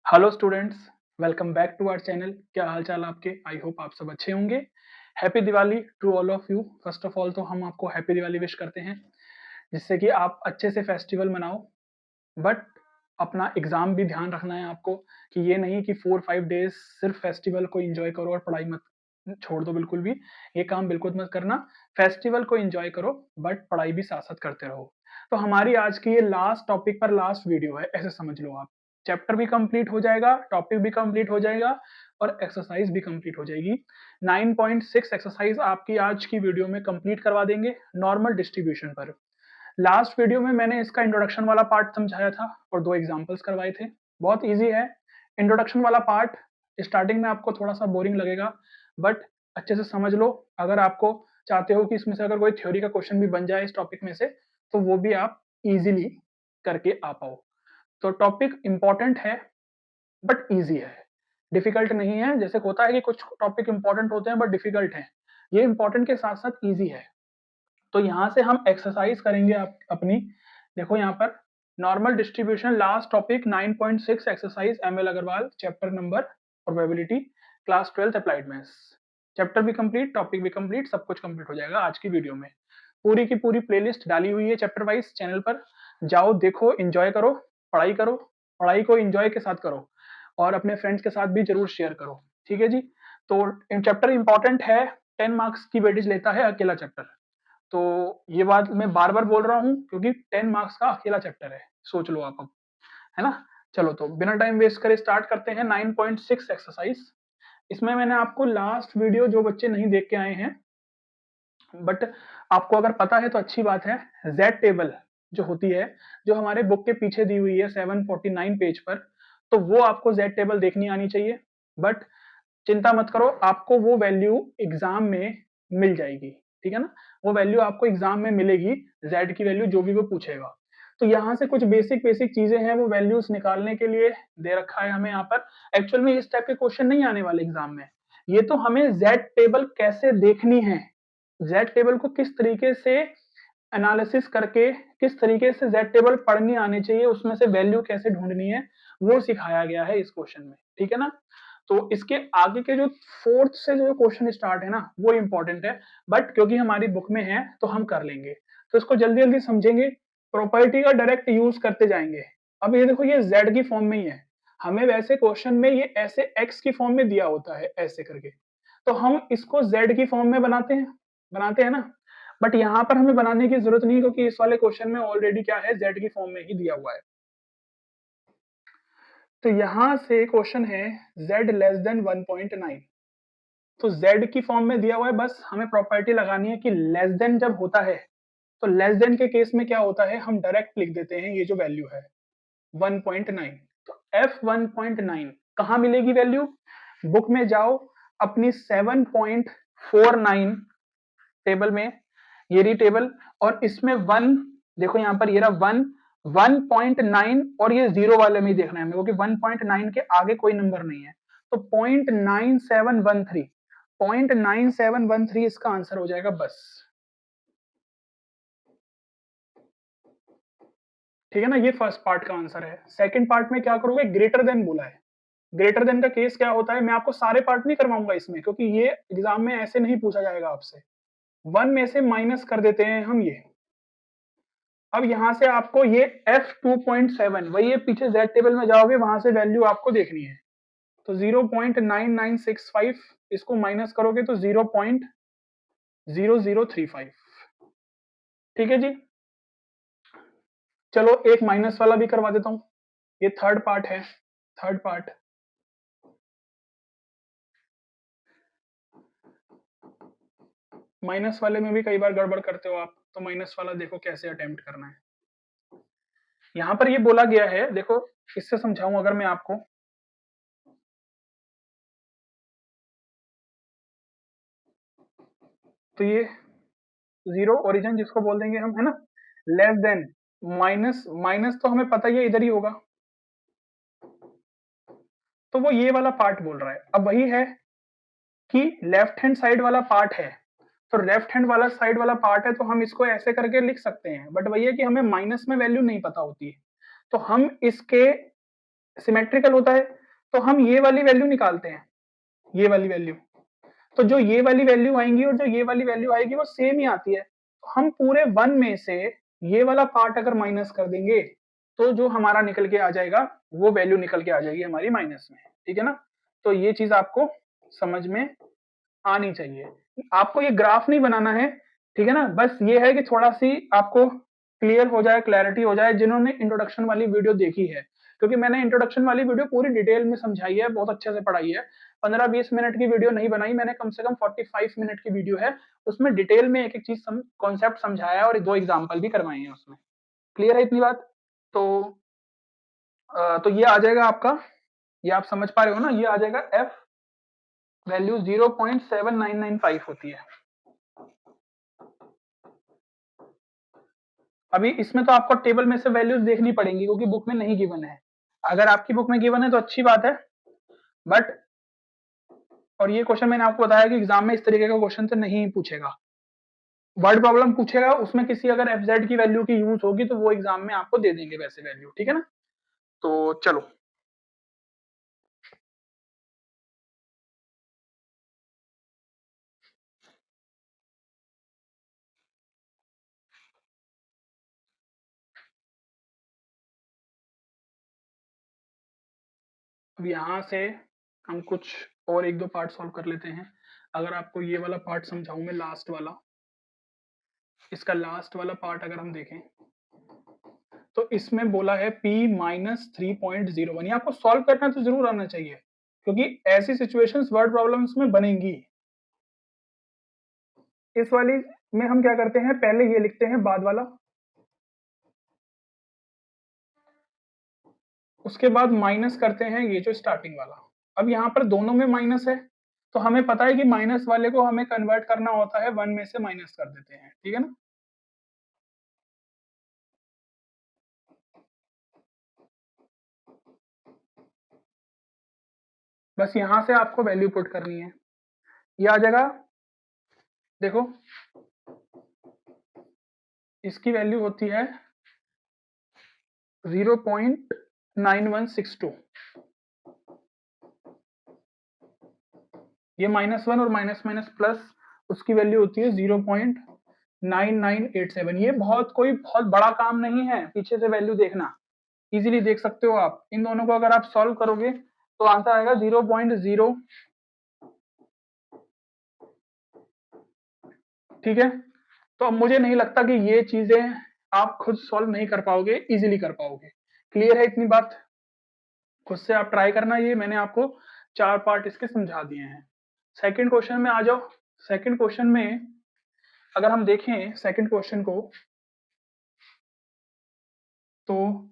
Hello students, welcome back to our channel. क्या हाल चाल आपके? आई होप आप सब अच्छे होंगे। Happy Diwali to all of you. First of all तो हम आपको हैप्पी दिवाली विश करते हैं, जिससे कि आप अच्छे से फेस्टिवल मनाओ। बट अपना एग्जाम भी ध्यान रखना है आपको, कि ये नहीं कि 4-5 डेज सिर्फ फेस्टिवल को एंजॉय करो और पढ़ाई मत छोड़ दो। बिल्कुल भी ये काम बिल्कुल मत करना। फेस्टिवल को एंजॉय करो बट पढ़ाई भी साथ साथ करते रहो। तो हमारी आज की ये लास्ट टॉपिक पर लास्ट वीडियो है, ऐसे समझ लो आप। चैप्टर भी कंप्लीट हो जाएगा, टॉपिक भी कंप्लीट हो जाएगा और एक्सरसाइज भी कंप्लीट हो जाएगी। 9.6 एक्सरसाइज आपकी आज की वीडियो में कंप्लीट करवा देंगे नॉर्मल डिस्ट्रीब्यूशन पर। लास्ट वीडियो में मैंने इसका इंट्रोडक्शन वाला पार्ट समझाया था और 2 एग्जांपल्स करवाए थे। बहुत ईज़ी है। इंट्रोडक्शन वाला पार्ट स्टार्टिंग में आपको थोड़ा-सा बोरिंग लगेगा, बट अच्छे से समझ लो। अगर आपको चाहते हो कि इसमें से अगर कोई थ्योरी का क्वेश्चन भी बन जाए इस टॉपिक में से, तो वो भी आप ईज़िली करके आ पाओ। तो टॉपिक इम्पोर्टेंट है बट ईज़ी है, डिफिकल्ट नहीं है। जैसे होता है कि कुछ टॉपिक इम्पोर्टेंट होते हैं बट डिफिकल्ट हैं, ये इम्पोर्टेंट के साथ-साथ ईज़ी है। तो यहाँ से हम एक्सरसाइज करेंगे अपनी। देखो यहाँ पर normal distribution last topic 9.6 exercise ML Aggarwal chapter number probability class 12th applied maths. Chapter भी कंप्लीट, टॉपिक भी कंप्लीट, सब कुछ कंप्लीट हो जाएगा आज की वीडियो में। पूरी की पूरी प्लेलिस्ट डाली हुई है चैप्टर वाइज चैनल पर। जाओ देखो, एंजॉय करो, पढ़ाई करो। पढ़ाई को एंजॉय के साथ करो और अपने फ्रेंड्स के साथ भी जरूर शेयर करो। ठीक है जी। तो चैप्टर इंपॉर्टेंट है, 10 मार्क्स की वेटेज लेता है अकेला चैप्टर। तो ये बात मैं बार-बार बोल रहा हूँ क्योंकि 10 मार्क्स का अकेला चैप्टर है। सोच लो आप अब, है ना? चलो तो बिना टाइम वेस्ट करे स्टार्ट करते हैं 9.6 एक्सरसाइज। इसमें मैंने आपको लास्ट वीडियो जो बच्चे नहीं देख के आए हैं, बट आपको अगर पता है तो अच्छी बात है। जेड टेबल जो होती है, जो हमारे बुक के पीछे दी हुई है 749 पेज पर, तो वो आपको जेड टेबल देखनी आनी चाहिए। बट चिंता मत करो, आपको वो वैल्यू एग्जाम में मिल जाएगी। ठीक है ना? वो वैल्यू आपको एग्जाम में मिलेगी, जेड की वैल्यू जो भी वो पूछेगा। तो यहाँ से कुछ बेसिक बेसिक चीजें हैं, वो वैल्यूज निकालने के लिए दे रखा है हमें यहाँ पर। एक्चुअल में इस टाइप के क्वेश्चन नहीं आने वाले एग्जाम में। ये तो हमें जेड टेबल कैसे देखनी है, जेड टेबल को किस तरीके से एनालिसिस करके, किस तरीके से जेड टेबल पढ़नी आनी चाहिए, उसमें से वैल्यू कैसे ढूंढनी है, वो सिखाया गया है इस क्वेश्चन में। ठीक है ना? तो इसके आगे के जो फोर्थ से जो क्वेश्चन स्टार्ट है ना, वो इंपॉर्टेंट है। बट क्योंकि हमारी बुक में है तो हम कर लेंगे, तो इसको जल्दी जल्दी समझेंगे। प्रॉपर्टी का डायरेक्ट यूज करते जाएंगे। अब ये देखो, ये जेड की फॉर्म में ही है। हमें वैसे क्वेश्चन में ये ऐसे एक्स की फॉर्म में दिया होता है ऐसे करके, तो हम इसको जेड की फॉर्म में बनाते हैं ना। बट यहाँ पर हमें बनाने की जरूरत नहीं, क्योंकि इस वाले क्वेश्चन में ऑलरेडी क्या है, जेड की फॉर्म में ही दिया हुआ है। तो यहां से क्वेश्चन है z लेस देन 1.9। तो z की फॉर्म में दिया हुआ है, बस हमें प्रॉपर्टी लगानी है कि लेस देन जब होता है, तो लेस देन के केस में क्या होता है, हम डायरेक्ट लिख देते हैं ये जो वैल्यू है 1.9। तो f 1.9 कहां मिलेगी वैल्यू? बुक में जाओ, अपनी 7.49 टेबल में, ये रही टेबल, और इसमें 1 देखो, यहाँ पर ये रहा 1, 1.9, और ये जीरो वाले में ही देखना है हमें, क्योंकि 1.9 के आगे कोई नंबर नहीं है। तो 0.9713 इसका आंसर हो जाएगा बस। ठीक है ना? ये फर्स्ट पार्ट का आंसर है। सेकंड पार्ट में क्या करोगे, ग्रेटर देन बोला है। ग्रेटर देन का केस क्या होता है, मैं आपको सारे पार्ट नहीं करवाऊंगा इसमें, क्योंकि ये एग्जाम में ऐसे नहीं पूछा जाएगा आपसे। 1 में से माइनस कर देते हैं हम ये। अब यहां से आपको ये f 2.7, वही है, पीछे z टेबल में जाओगे, वहां से वैल्यू आपको देखनी है। तो 0.9965, इसको माइनस करोगे तो 0.0035। ठीक है जी। चलो एक माइनस वाला भी करवा देता हूं, ये थर्ड पार्ट है। थर्ड पार्ट, माइनस वाले में भी कई बार गड़बड़ करते हो आप, तो माइनस वाला देखो कैसे अटेम्प्ट करना है। यहां पर ये बोला गया है, देखो इससे समझाऊं अगर मैं आपको, तो ये जीरो ओरिजिन जिसको बोल देंगे हम, है ना? लेस देन, माइनस, माइनस तो हमें पता ही है इधर ही होगा, तो वो ये वाला पार्ट बोल रहा है। अब वही है कि लेफ्ट हैंड साइड वाला पार्ट है, तो लेफ्ट हैंड वाला साइड वाला पार्ट है, तो हम इसको ऐसे करके लिख सकते हैं। बट वही है कि हमें माइनस में वैल्यू नहीं पता होती है, तो हम इसके सिमेट्रिकल होता है तो हम ये वाली वैल्यू निकालते हैं, ये वाली वैल्यू, तो जो ये वाली वैल्यू आएंगी और जो ये वाली वैल्यू आएगी वो सेम ही आती है। तो हम पूरे 1 में से ये वाला पार्ट अगर माइनस कर देंगे तो जो हमारा निकल के आ जाएगा वो वैल्यू निकल के आ जाएगी हमारी माइनस में, ठीक है ना। तो ये चीज आपको समझ में आनी चाहिए। आपको ये ग्राफ नहीं बनाना है, ठीक है ना, बस ये है कि थोड़ा सी आपको क्लियर हो जाए, क्लैरिटी हो जाए जिन्होंने इंट्रोडक्शन वाली वीडियो देखी है, क्योंकि मैंने इंट्रोडक्शन वाली वीडियो पूरी डिटेल में समझाई है, बहुत अच्छे से पढ़ाई है। 15-20 मिनट की वीडियो नहीं बनाई मैंने, कम से कम 45 मिनट की वीडियो है, उसमें डिटेल में एक एक चीज कॉन्सेप्ट समझाया है और 2 एग्जाम्पल भी करवाए हैं उसमें। क्लियर है इतनी बात? तो ये आ जाएगा आपका, ये आप समझ पा रहे हो ना, ये आ जाएगा एफ वैल्यू 0.7995 होती है। अभी इसमें तो आपको टेबल में से वैल्यूज देखनी पड़ेंगी क्योंकि बुक में नहीं गिवन है। अगर आपकी बुक में गिवन है तो अच्छी बात है, बट और ये क्वेश्चन मैंने आपको बताया कि एग्जाम में इस तरीके का क्वेश्चन तो नहीं पूछेगा, वर्ड प्रॉब्लम पूछेगा, उसमें किसी अगर एफ की वैल्यू की यूज होगी तो वो एग्जाम में आपको दे देंगे वैसे वैल्यू, ठीक है ना। तो चलो अब यहाँ से हम कुछ और 1-2 पार्ट सॉल्व कर लेते हैं। अगर आपको ये वाला पार्ट समझाऊं मैं, लास्ट वाला, इसका लास्ट वाला पार्ट अगर हम देखें तो इसमें बोला है p माइनस 3.01, ये आपको सॉल्व करना तो जरूर आना चाहिए क्योंकि ऐसी सिचुएशंस वर्ड प्रॉब्लम्स में बनेंगी। इस वाली में हम क्या करते हैं, पहले ये लिखते हैं बाद वाला, उसके बाद माइनस करते हैं ये जो स्टार्टिंग वाला। अब यहाँ पर दोनों में माइनस है तो हमें पता है कि माइनस वाले को हमें कन्वर्ट करना होता है 1 में से माइनस कर देते हैं, ठीक है ना। बस यहां से आपको वैल्यू पुट करनी है, ये आ जाएगा, देखो इसकी वैल्यू होती है 0.9162, ये -1 और माइनस माइनस प्लस उसकी वैल्यू होती है 0.9987। ये कोई बहुत बड़ा काम नहीं है, पीछे से वैल्यू देखना इजीली देख सकते हो आप। इन दोनों को अगर आप सॉल्व करोगे तो आंसर आएगा 0.0, ठीक है। तो अब मुझे नहीं लगता कि ये चीजें आप खुद सॉल्व नहीं कर पाओगे, इजीली कर पाओगे। क्लियर है इतनी बात? खुद से आप ट्राई करना, ये मैंने आपको 4 पार्ट इसके समझा दिए हैं। सेकंड क्वेश्चन में आ जाओ। सेकंड क्वेश्चन में अगर हम देखें सेकंड क्वेश्चन को, तो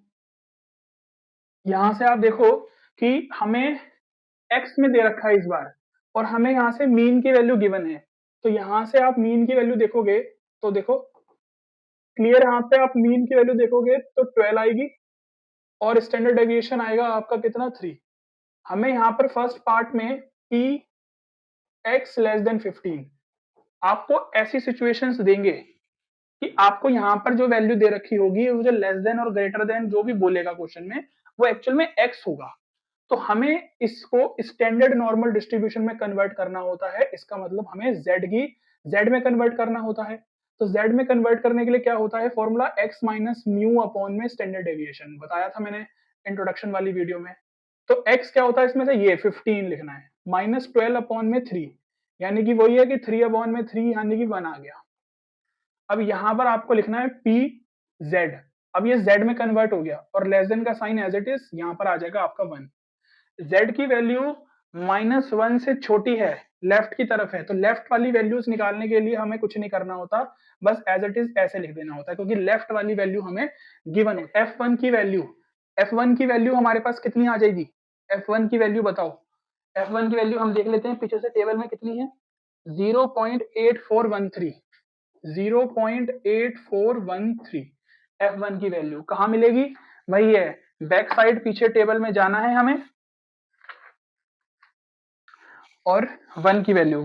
यहां से आप देखो कि हमें एक्स में दे रखा है इस बार और हमें यहाँ से मीन की वैल्यू गिवन है। तो यहां से आप मीन की वैल्यू देखोगे तो देखो क्लियर, यहाँ पे आप मीन की वैल्यू देखोगे तो 12 आएगी और स्टैंडर्ड डेविएशन आएगा आपका कितना, 3। हमें यहाँ पर फर्स्ट पार्ट में p x लेस देन 15, आपको ऐसी सिचुएशंस देंगे कि आपको यहाँ पर जो वैल्यू दे रखी होगी वो जो लेस देन और ग्रेटर देन जो भी बोलेगा क्वेश्चन में वो एक्चुअल में x होगा। तो हमें इसको स्टैंडर्ड नॉर्मल डिस्ट्रीब्यूशन में कन्वर्ट करना होता है, इसका मतलब हमें z में कन्वर्ट करना होता है। तो z में कन्वर्ट करने के लिए क्या होता है formula, x minus mu upon में स्टैंडर्ड डेविएशन, बताया था मैंने इंट्रोडक्शन वाली वीडियो में। तो x क्या होता है इसमें से, ये 15 लिखना है, माइनस 12 अपॉन में 3, यानी कि वही है कि 3 अपॉन में 3 यानी कि 1 आ गया। अब यहां पर आपको लिखना है पी जेड, अब ये z में कन्वर्ट हो गया और लेस देन का साइन एज इट इज यहां पर आ जाएगा आपका 1। z की वैल्यू -1 से छोटी है, लेफ्ट की तरफ है, तो लेफ्ट वाली वैल्यूज निकालने के लिए हमें कुछ नहीं करना होता, बस एज इट इज ऐसे लिख देना होता है क्योंकि लेफ्ट वाली वैल्यू हमें गिवन है। f1 की वैल्यू हमारे पास कितनी आ जाएगी, f1 की वैल्यू बताओ। f1 की वैल्यू हम देख लेते हैं पीछे से टेबल में कितनी है, 0.8413, 0.8413 f1 की वैल्यू कहाँ मिलेगी, वही है बैक साइड, पीछे टेबल में जाना है हमें और 1 की वैल्यू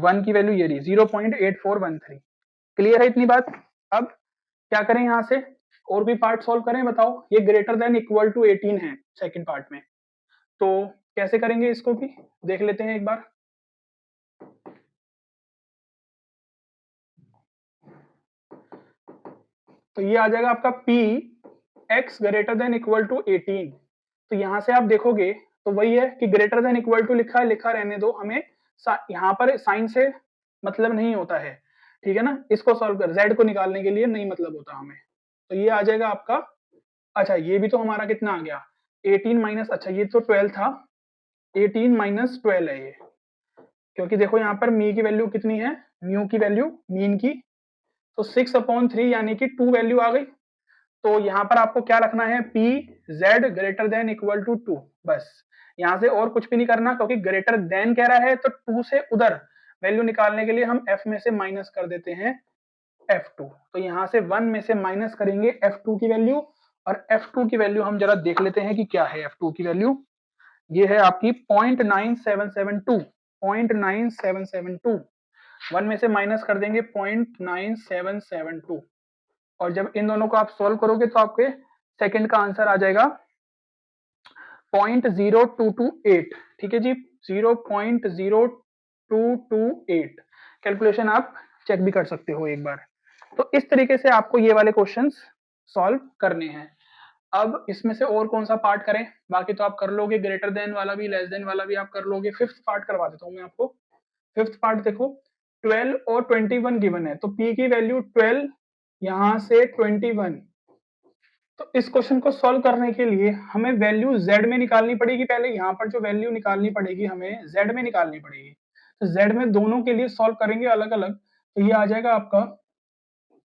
ये रही 0.8413। क्लियर है इतनी बात? अब क्या करें, यहां से और भी पार्ट सॉल्व करें, बताओ। ये ग्रेटर देन इक्वल टू 18 है सेकंड पार्ट में, तो कैसे करेंगे इसको भी देख लेते हैं एक बार। तो ये आ जाएगा आपका p x greater than equal to 18। तो यहां से आप देखोगे तो वही है कि ग्रेटर देन इक्वल टू लिखा है, लिखा रहने दो, हमें यहाँ पर साइन से मतलब नहीं होता है, ठीक है ना। इसको सॉल्व कर z को निकालने के लिए नहीं मतलब होता हमें। तो ये आ जाएगा आपका, अच्छा ये भी तो हमारा कितना आ गया 18 माइनस, अच्छा ये तो 12 था, 18 माइनस 12 है ये, क्योंकि देखो यहाँ पर मी की वैल्यू कितनी है, म्यू की वैल्यू मीन की, तो 6/3 यानी कि 2 वैल्यू आ गई। तो यहाँ पर आपको क्या रखना है, P Z greater than equal to 2, बस यहाँ से और कुछ भी नहीं करना, क्योंकि ग्रेटर देन कह रहा है तो 2 से उधर वैल्यू निकालने के लिए हम f में से माइनस कर देते हैं f2। तो यहाँ से 1 में से माइनस करेंगे f2 की वैल्यू, और f2 की वैल्यू हम जरा देख लेते हैं कि क्या है f2 की वैल्यू। ये है आपकी 0.9772, 0.9772, 1 में से माइनस कर देंगे 0.9772, और जब इन दोनों को आप सॉल्व करोगे तो आपके सेकंड का आंसर आ जाएगा 0.0228, ठीक है जी, 0.0228। कैलकुलेशन आप चेक भी कर सकते हो एक बार। तो इस तरीके से आपको ये वाले क्वेश्चंस सॉल्व करने हैं। अब इसमें से और कौन सा पार्ट करें, बाकी तो आप कर लोगे, ग्रेटर देन वाला भी लेस देन वाला भी आप कर लोगे। फिफ्थ पार्ट करवा देता हूं मैं आपको। फिफ्थ पार्ट देखो, 12 और 21 गिवन है, तो p की वैल्यू 12, यहां से 21। तो इस क्वेश्चन को सॉल्व करने के लिए हमें वैल्यू z में निकालनी पड़ेगी, पहले यहाँ पर जो वैल्यू निकालनी पड़ेगी हमें z में निकालनी पड़ेगी। तो z में दोनों के लिए सॉल्व करेंगे अलग अलग, तो ये आ जाएगा आपका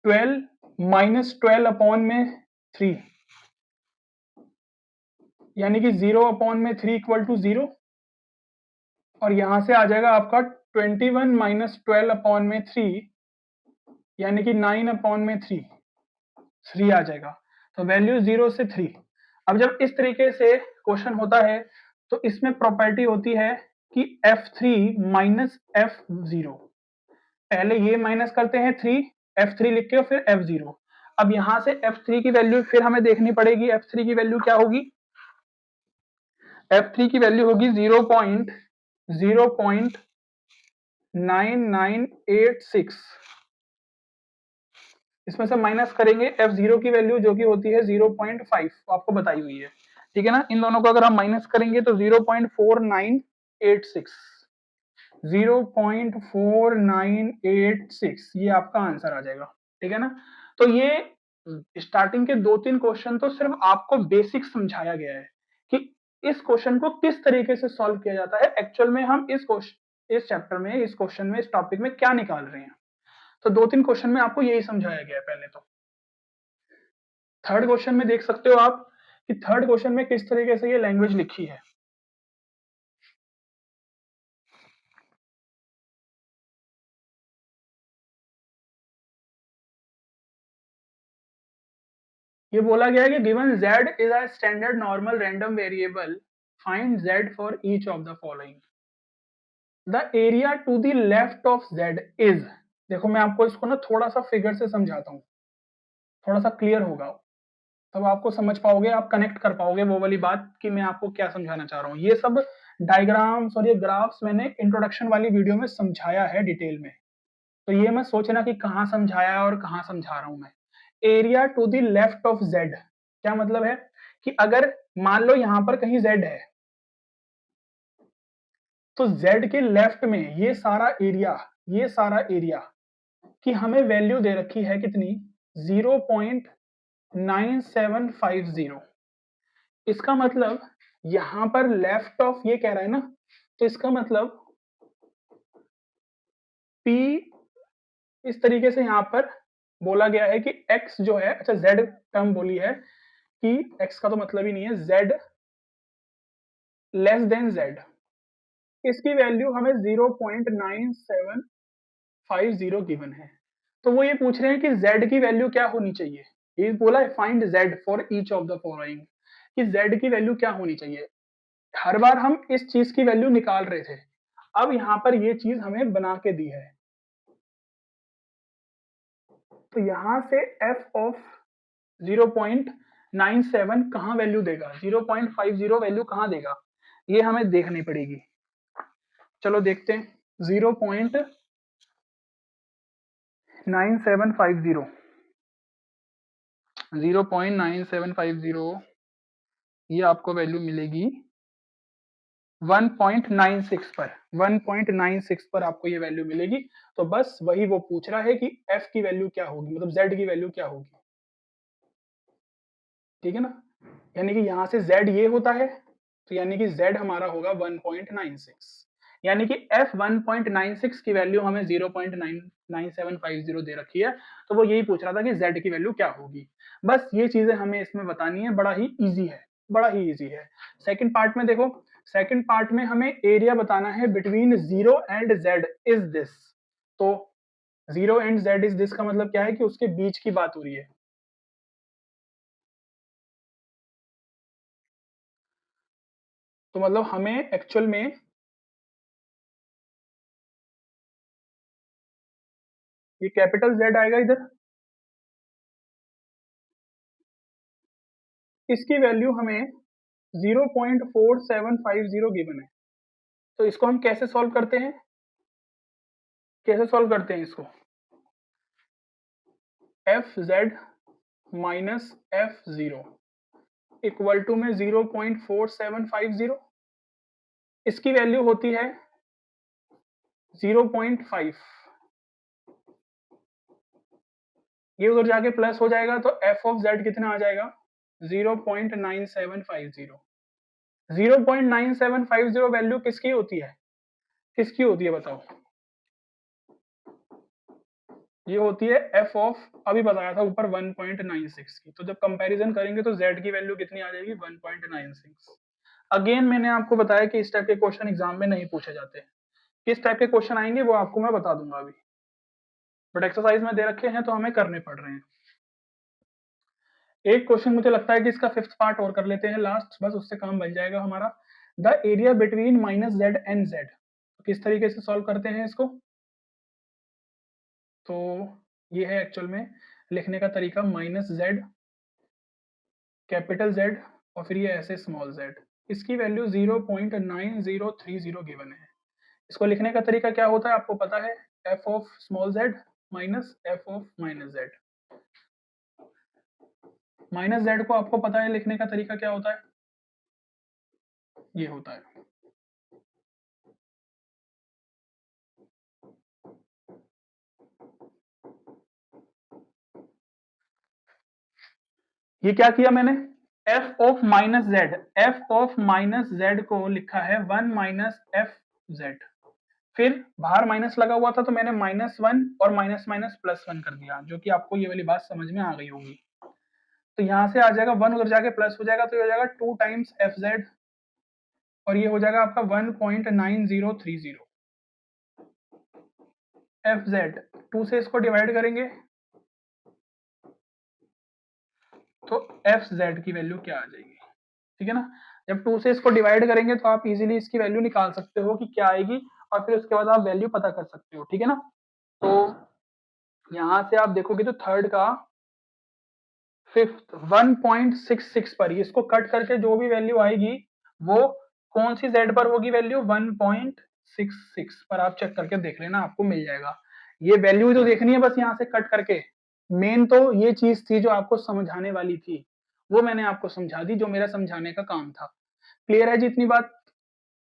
12 माइनस 12 अपॉन में 3, यानी कि 0/3 इक्वल टू 0, और यहां से आ जाएगा आपका 21 माइनस 12/3, यानी कि 9/3, 3 आ जाएगा। तो वैल्यू 0 से 3। अब जब इस तरीके से क्वेश्चन होता है तो इसमें प्रॉपर्टी होती है कि f3 माइनस f0, पहले ये माइनस करते हैं 3, f3 लिख के, और फिर f0। अब यहां से f3 की वैल्यू फिर हमें देखनी पड़ेगी, f3 की वैल्यू क्या होगी, f3 की वैल्यू होगी 0.9986। इसमें से माइनस करेंगे f0 की वैल्यू जो कि होती है 0.5, आपको बताई हुई है, ठीक है ना। इन दोनों को अगर हम माइनस करेंगे तो 0.4986, 0.4986 ये आपका आंसर आ जाएगा, ठीक है ना। तो ये स्टार्टिंग के 2-3 क्वेश्चन तो सिर्फ आपको बेसिक समझाया गया है कि इस क्वेश्चन को किस तरीके से सॉल्व किया जाता है, एक्चुअल में हम इस चैप्टर में, इस क्वेश्चन में, इस टॉपिक में क्या निकाल रहे हैं। तो 2-3 क्वेश्चन में आपको यही समझाया गया है पहले तो। थर्ड क्वेश्चन में देख सकते हो आप कि थर्ड क्वेश्चन में किस तरीके से ये लैंग्वेज लिखी है। ये बोला गया है कि given z is a standard normal random variable, find z for each of the following. The area to the left of z is, देखो मैं आपको इसको ना थोड़ा सा फिगर से समझाता हूँ, थोड़ा सा क्लियर होगा, तब आपको समझ पाओगे, आप कनेक्ट कर पाओगे वो वाली बात कि मैं आपको क्या समझाना चाह रहा हूँ। ये सब डायग्राम्स और ये ग्राफ्स मैंने इंट्रोडक्शन वाली वीडियो में समझाया है डिटेल में, तो ये मैं सोचना कि कहाँ समझाया है और कहाँ समझा रहा हूं मैं। Area to the left of z, क्या मतलब है कि अगर मान लो यहां पर कहीं z है, तो z के लेफ्ट में ये सारा एरिया, ये सारा एरिया की हमें वैल्यू दे रखी है कितनी, 0.9750। इसका मतलब यहां पर लेफ्ट ऑफ ये कह रहा है ना, तो इसका मतलब p इस तरीके से यहां पर बोला गया है कि x जो है, अच्छा z टर्म बोली है कि x का तो मतलब ही नहीं है, z लेस देन z, इसकी वैल्यू हमें 0.9750 गिवन है। तो वो ये पूछ रहे हैं कि z की वैल्यू क्या होनी चाहिए, ये बोला है find z for each of the following, कि z की वैल्यू क्या होनी चाहिए। हर बार हम इस चीज की वैल्यू निकाल रहे थे, अब यहां पर ये चीज हमें बना के दी है, तो यहां से f ऑफ 0.97 कहां वैल्यू देगा, 0.50 वैल्यू कहां देगा, ये हमें देखनी पड़ेगी। चलो देखते हैं। 0.9750 0.9750 ये आपको वैल्यू मिलेगी 1.96 पर। 1.96 पर आपको ये वैल्यू मिलेगी। तो बस वही वो पूछ रहा है कि f की वैल्यू क्या होगी, मतलब z की वैल्यू क्या होगी। ठीक है ना, यानी कि यहां से z ये होता है, तो यानी कि z हमारा होगा 1.96, यानी कि f 1.96 की वैल्यू हमें 0.9750 दे रखी है। तो वो यही पूछ रहा था कि z की वैल्यू क्या होगी। बस ये चीजें हमें इसमें बतानी है, बड़ा ही इजी है, बड़ा ही इजी है। सेकंड पार्ट में देखो, सेकंड पार्ट में हमें एरिया बताना है between 0 and z is this. तो 0 एंड z इज दिस का मतलब क्या है कि उसके बीच की बात हो रही है। तो मतलब हमें एक्चुअल में ये कैपिटल Z आएगा इधर, इसकी वैल्यू हमें 0.4750 गिवन है। तो इसको हम कैसे सॉल्व करते हैं, कैसे सॉल्व करते हैं इसको, F Z minus F zero equal to में 0.4750, इसकी वैल्यू होती है 0.5, ये उधर जाके प्लस हो जाएगा तो एफ ऑफ जेड कितना आ जाएगा 0.9750। 0.9750 वैल्यू किसकी होती है, किसकी होती है बताओ। ये होती है एफ ऑफ, अभी बताया था ऊपर 1.96 की, तो जब कंपैरिजन करेंगे तो z की वैल्यू कितनी आ जाएगी 1.96। अगेन मैंने आपको बताया कि इस टाइप के क्वेश्चन एग्जाम में नहीं पूछे जाते, किस टाइप के क्वेश्चन आएंगे वो आपको मैं बता दूंगा अभी, बट एक्सरसाइज में दे रखे हैं तो हमें करने पड़ रहे हैं। एक क्वेश्चन मुझे लगता है कि इसका फिफ्थ पार्ट और कर लेते हैं लास्ट, बस उससे काम बन जाएगा हमारा। The area between minus Z and Z, किस तरीके से सॉल्व करते हैं इसको। तो ये है एक्चुअल में लिखने का तरीका, माइनस जेड कैपिटल Z और फिर ये ऐसे स्मॉल z, इसकी वैल्यू 0.9030 गिवन है। इसको लिखने का तरीका क्या होता है आपको पता है, f of small z minus f of minus z। Minus z को आपको पता है लिखने का तरीका क्या होता है, ये होता है, ये क्या किया मैंने, f of minus z, f of minus z को लिखा है 1 माइनस एफ जेड, फिर बाहर माइनस लगा हुआ था तो मैंने -1 और माइनस माइनस +1 कर दिया, जो कि आपको ये वाली बात समझ में आ गई होगी। तो यहां से आ जाएगा 1 उधर जाके प्लस हो जाएगा, तो ये हो जाएगा 2 टाइम्स एफ जेड और ये हो जाएगा आपका 1.9030 एफ जेड। 2 से इसको डिवाइड करेंगे तो एफ जेड की वैल्यू क्या आ जाएगी, ठीक है ना। जब 2 से इसको डिवाइड करेंगे तो आप इजीली इसकी वैल्यू निकाल सकते हो कि क्या आएगी, और फिर उसके बाद आप वैल्यू पता कर सकते हो, ठीक है ना। तो यहां से आप देखोगे तो थर्ड का फिफ्थ 1.66 पर ही इसको कट करके जो भी वैल्यू आएगी वो कौन सी z पर होगी, वैल्यू 1.66 पर। आप चेक करके देख लेना, आपको मिल जाएगा। ये वैल्यू तो देखनी है बस यहाँ से कट करके, मेन तो ये चीज थी जो आपको समझाने वाली थी, वो मैंने आपको समझा दी, जो मेरा समझाने का काम था। क्लियर है जी इतनी बात।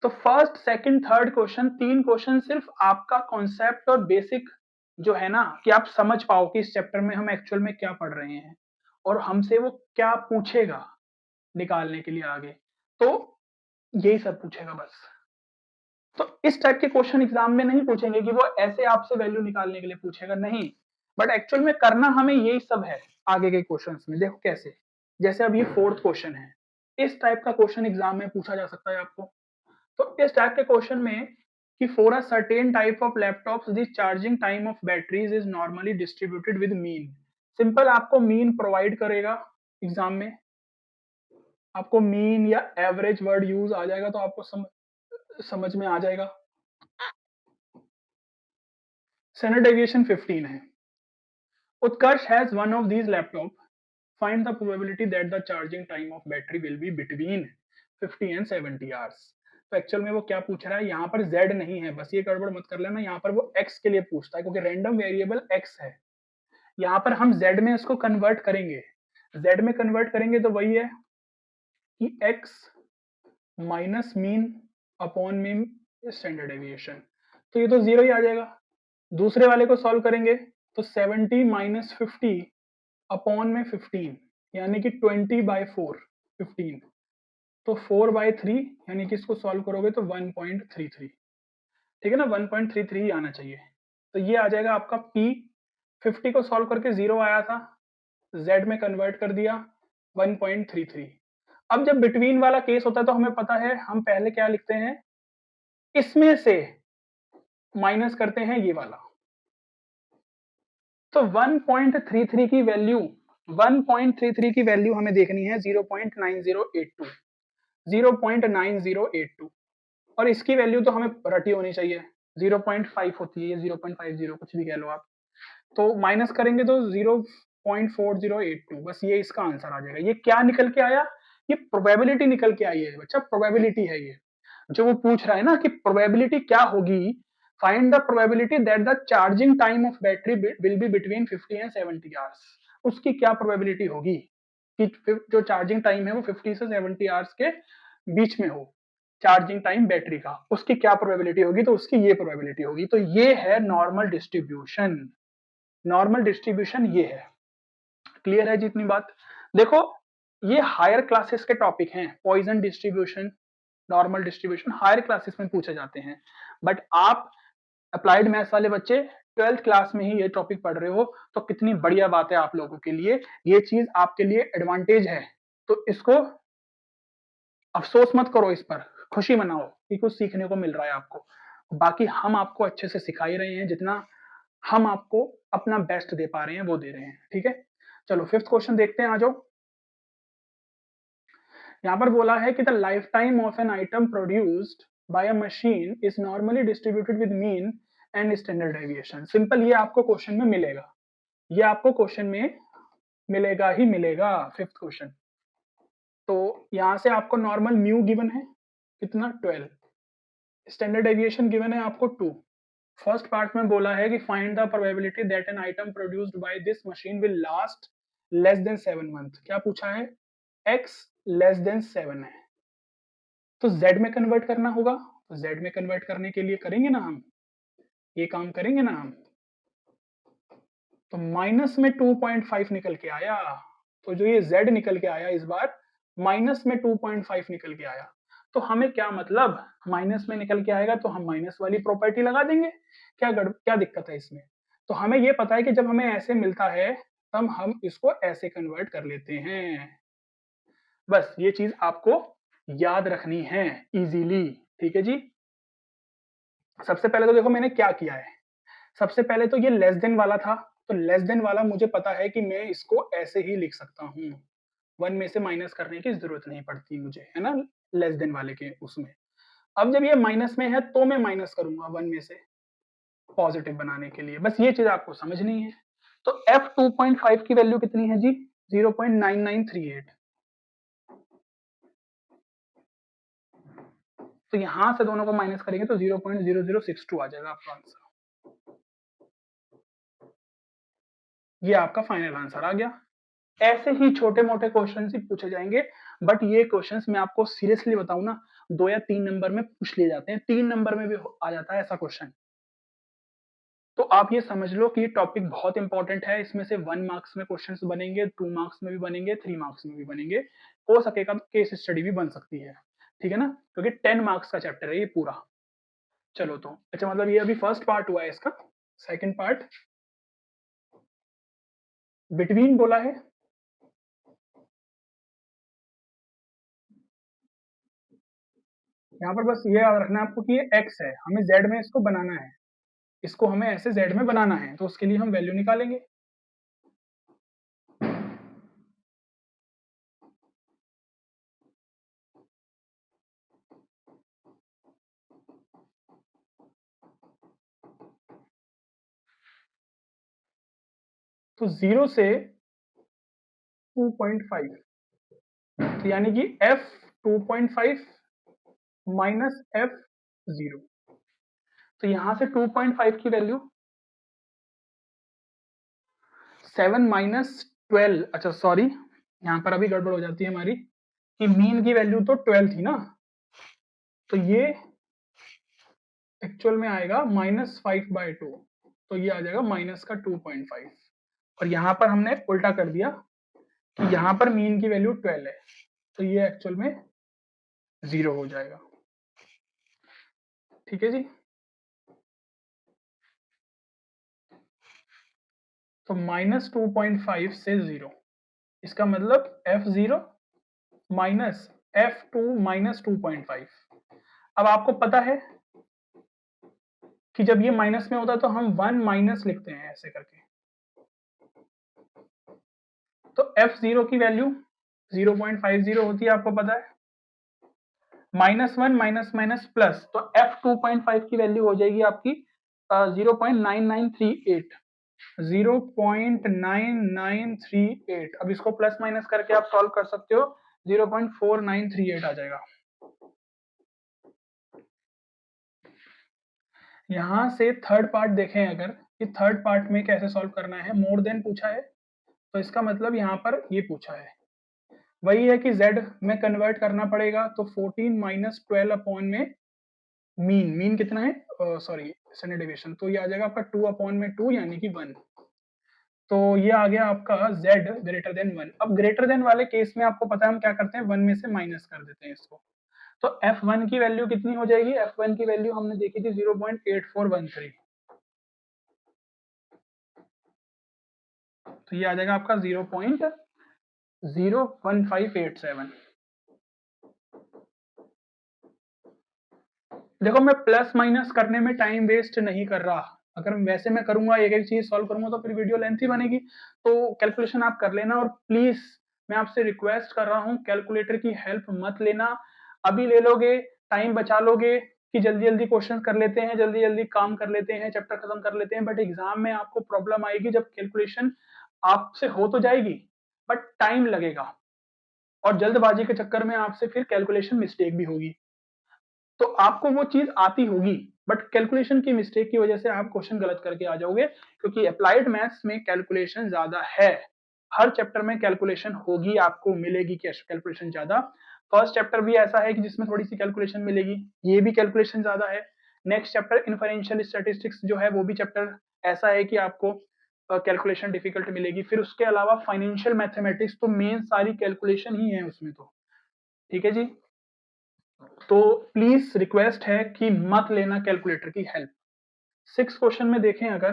तो फर्स्ट सेकंड थर्ड क्वेश्चन, तीन क्वेश्चन सिर्फ आपका कॉन्सेप्ट और बेसिक जो है ना, कि आप समझ पाओ कि इस चैप्टर में हम एक्चुअल में क्या पढ़ रहे हैं और हमसे वो क्या पूछेगा निकालने के लिए आगे, तो यही सब पूछेगा बस। तो इस टाइप के क्वेश्चन एग्जाम में नहीं पूछेंगे कि वो ऐसे आपसे वैल्यू निकालने के लिए पूछेगा, नहीं, बट एक्चुअल में करना हमें यही सब है आगे के क्वेश्चंस में। देखो कैसे, जैसे अब ये फोर्थ क्वेश्चन है, इस टाइप का क्वेश्चन एग्जाम में पूछा जा सकता है आपको। तो इस टाइप के क्वेश्चन में कि for a certain type of laptops the charging time of batteries is normally distributed with mean, simple आपको मीन प्रोवाइड करेगा एग्जाम में, आपको मीन या एवरेज वर्ड यूज आ जाएगा तो आपको समझ में आ जाएगा। स्टैंडर्ड डेविएशन 15 है। Utkarsh has one of these laptop, find the probability that the charging time of battery will be between 50 and 70 hours। तो एक्चुअल में वो क्या पूछ रहा है, यहाँ पर z नहीं है, बस ये गड़बड़ मत कर लेना, यहाँ पर वो x के लिए पूछता है क्योंकि रैंडम वेरिएबल x है। यहाँ पर हम z में इसको कन्वर्ट करेंगे, z में कन्वर्ट करेंगे तो वही है कि x minus mean upon mean standard deviation, तो ये तो 0 ही आ जाएगा। दूसरे वाले को सॉल्व करेंगे तो 70 माइनस 50 अपॉन में 15 यानी कि 20/4 15, तो 4/3 यानी कि इसको सॉल्व करोगे तो 1.33, ठीक है ना, 1.33 ही आना चाहिए। तो ये आ जाएगा आपका p, 50 को सॉल्व करके 0 आया था, z में कन्वर्ट कर दिया 1.33। अब जब बिटवीन वाला केस होता है तो हमें पता है हम पहले क्या लिखते हैं, इसमें से माइनस करते हैं ये वाला, तो 1.33 की वैल्यू 1.33 की वैल्यू हमें देखनी है 0.9082 0.9082, और इसकी वैल्यू तो हमें रटी होनी चाहिए, 0.5 होती है, 0.50 कुछ भी कह लो आप, तो माइनस करेंगे तो 0.4082, बस ये इसका आंसर आ जाएगा। ये क्या निकल के आया, ये प्रोबेबिलिटी निकल के आई है बच्चा, प्रोबेबिलिटी है ये जो वो पूछ रहा है ना कि प्रोबेबिलिटी क्या होगी, find the probability that the charging time of battery will be between 50 and 70 hours, उसकी क्या प्रोबेबिलिटी होगी कि जो चार्जिंग टाइम है वो 50 से 70 आवर्स के बीच में हो, चार्जिंग टाइम बैटरी का, उसकी क्या प्रोबेबिलिटी होगी, तो उसकी ये प्रोबेबिलिटी होगी। तो ये है नॉर्मल डिस्ट्रीब्यूशन, नॉर्मल डिस्ट्रीब्यूशन ये है। क्लियर है जितनी बात, देखो ये हायर क्लासेस के टॉपिक हैं, Poisson distribution, normal distribution higher classes में पूछे जाते हैं, बट आप अप्लाइड मैथ्स वाले बच्चे 12th क्लास में ही ये टॉपिक पढ़ रहे हो, तो कितनी बढ़िया बात है आप लोगों के लिए, ये चीज आपके लिए एडवांटेज है, तो इसको अफसोस मत करो, इस पर खुशी मनाओ कि कुछ सीखने को मिल रहा है आपको। बाकी हम आपको अच्छे से सिखा ही रहे हैं, जितना हम आपको अपना बेस्ट दे पा रहे हैं वो दे रहे हैं, ठीक है। चलो 5th क्वेश्चन देखते हैं, आ जाओ। यहाँ पर बोला है कि the life time of an item produced by a machine is normally distributed with mean and standard deviation. Simple, ये आपको क्वेश्चन में मिलेगा, ये आपको क्वेश्चन में मिलेगा ही मिलेगा। 5th क्वेश्चन, तो यहाँ से आपको नॉर्मल म्यू गिवन है कितना 12, स्टैंडर्ड डेविएशन गिवन है आपको 2। फर्स्ट पार्ट में बोला है कि find the probability that an item produced by this machine will last less than 7 month. क्या पूछा है, x लेस देन 7 है, तो z में कन्वर्ट करना होगा, तो z में कन्वर्ट करने के लिए करेंगे ना हम, ये काम करेंगे ना हम, तो माइनस में 2.5 निकल के आया, तो जो ये z निकल के आया इस बार माइनस में 2.5 निकल के आया, तो हमें क्या मतलब, माइनस में निकल के आएगा तो हम माइनस वाली प्रॉपर्टी लगा देंगे, क्या दिक्कत है इसमें। तो हमें ये पता है कि जब हमें ऐसे मिलता है तब हम इसको ऐसे कन्वर्ट कर लेते हैं, बस ये चीज आपको याद रखनी है इजीली, ठीक है जी। सबसे पहले तो देखो मैंने क्या किया है, सबसे पहले तो ये लेस देन वाला था, तो लेस देन वाला मुझे पता है कि मैं इसको ऐसे ही लिख सकता हूँ, 1 में से माइनस करने की जरूरत नहीं पड़ती मुझे, है ना, लेस देन वाले के उसमें। अब जब ये माइनस में है तो मैं माइनस करूंगा 1 में से पॉजिटिव बनाने के लिए, बस ये चीज आपको समझनी है। तो f 2.5 की वैल्यू कितनी है जी, 0.9938, तो यहां से दोनों को माइनस करेंगे तो 0.0062 आ जाएगा आपका आंसर, ये आपका फाइनल आंसर आ गया। ऐसे ही छोटे मोटे क्वेश्चन ही पूछे जाएंगे, बट ये क्वेश्चंस मैं आपको सीरियसली बताऊं ना 2 या 3 नंबर में पूछ लिए जाते हैं, 3 नंबर में भी आ जाता है ऐसा क्वेश्चन। तो आप ये समझ लो कि ये टॉपिक बहुत इंपॉर्टेंट है, इसमें से 1 मार्क्स में क्वेश्चंस बनेंगे, 2 मार्क्स में भी बनेंगे, 3 मार्क्स में भी बनेंगे, हो सकेगा तो केस स्टडी भी बन सकती है, ठीक है ना, क्योंकि 10 मार्क्स का चैप्टर है ये पूरा। चलो तो अच्छा, मतलब ये अभी फर्स्ट पार्ट हुआ है इसका, सेकंड पार्ट बिटवीन बोला है, यहाँ पर बस ये याद रखना है आपको कि ये x है, हमें z में इसको बनाना है, इसको हमें ऐसे z में बनाना है, तो उसके लिए हम वैल्यू निकालेंगे। तो 0 से 2.5, तो यानी कि f 2.5 माइनस F0। तो यहां से 2.5 की वैल्यू 7 माइनस 12, अच्छा सॉरी, यहां पर अभी गड़बड़ हो जाती है हमारी कि मीन की वैल्यू तो 12 थी ना, तो ये एक्चुअल में आएगा -5/2, तो ये आ जाएगा माइनस का 2.5। और यहाँ पर हमने उल्टा कर दिया कि यहाँ पर मीन की वैल्यू 12 है, तो ये एक्चुअल में 0 हो जाएगा। ठीक है जी। तो -2.5 से 0, इसका मतलब F0 माइनस F2 माइनस 2.5। अब आपको पता है कि जब ये माइनस में होता है तो हम 1 माइनस लिखते हैं ऐसे करके, तो F0 की वैल्यू 0.50 होती है, आपको पता है, -1 माइनस माइनस प्लस, तो F2.5 की वैल्यू हो जाएगी आपकी 0.9938, 0.9938। अब इसको प्लस माइनस करके आप सॉल्व कर सकते हो, 0.4938 आ जाएगा। यहां से थर्ड पार्ट देखें अगर, कि थर्ड पार्ट में कैसे सॉल्व करना है, मोर देन पूछा है, तो इसका मतलब यहाँ पर ये पूछा है, वही है कि z में कन्वर्ट करना पड़ेगा, तो 14 माइनस 12 अपॉन में मीन कितना है, सॉरी स्टैंडर्ड डेविएशन, तो ये आ जाएगा आपका 2 अपॉन में 2 यानी कि 1। तो ये आ गया आपका z ग्रेटर देन 1। अब ग्रेटर देन वाले केस में आपको पता है हम क्या करते हैं, 1 में से माइनस कर देते हैं इसको, तो f1 की वैल्यू कितनी हो जाएगी, f1 की वैल्यू हमने देखी थी 0.8413, तो ये आ जाएगा आपका 0.01587। देखो मैं प्लस माइनस करने में टाइम वेस्ट नहीं कर रहा, अगर वैसे मैं करूंगा एक एक चीज सॉल्व करूंगा तो फिर वीडियो लेंथी बनेगी, तो कैलकुलेशन आप कर लेना। और प्लीज मैं आपसे रिक्वेस्ट कर रहा हूँ, कैलकुलेटर की हेल्प मत लेना, अभी ले लोगे टाइम बचा लोगे कि जल्दी जल्दी क्वेश्चन कर लेते हैं, जल्दी जल्दी काम कर लेते हैं, चैप्टर खत्म कर लेते हैं, बट एग्जाम में आपको प्रॉब्लम आएगी जब कैलकुलेशन आपसे हो तो जाएगी बट टाइम लगेगा, और जल्दबाजी के चक्कर में आपसे फिर कैलकुलेशन मिस्टेक भी होगी। तो आपको वो चीज आती होगी बट कैलकुलेशन की मिस्टेक की वजह से आप क्वेश्चन गलत करके आ जाओगे, क्योंकि अप्लाइड मैथ्स में कैलकुलेशन ज्यादा है, हर चैप्टर में कैलकुलेशन होगी, आपको मिलेगी कैलकुलेशन ज्यादा। फर्स्ट चैप्टर भी ऐसा है कि जिसमें थोड़ी सी कैलकुलेशन मिलेगी, ये भी कैलकुलेशन ज्यादा है। नेक्स्ट चैप्टर इन्फरेंशियल स्टैटिस्टिक्स जो है वो भी चैप्टर ऐसा है कि आपको कैलकुलेशन डिफिकल्ट मिलेगी। फिर उसके अलावा फाइनेंशियल मैथमेटिक्स तो मेन सारी कैलकुलेशन ही है उसमें, तो ठीक है जी। तो प्लीज रिक्वेस्ट है कि मत लेना कैलकुलेटर की हेल्प। 6 क्वेश्चन में देखें अगर,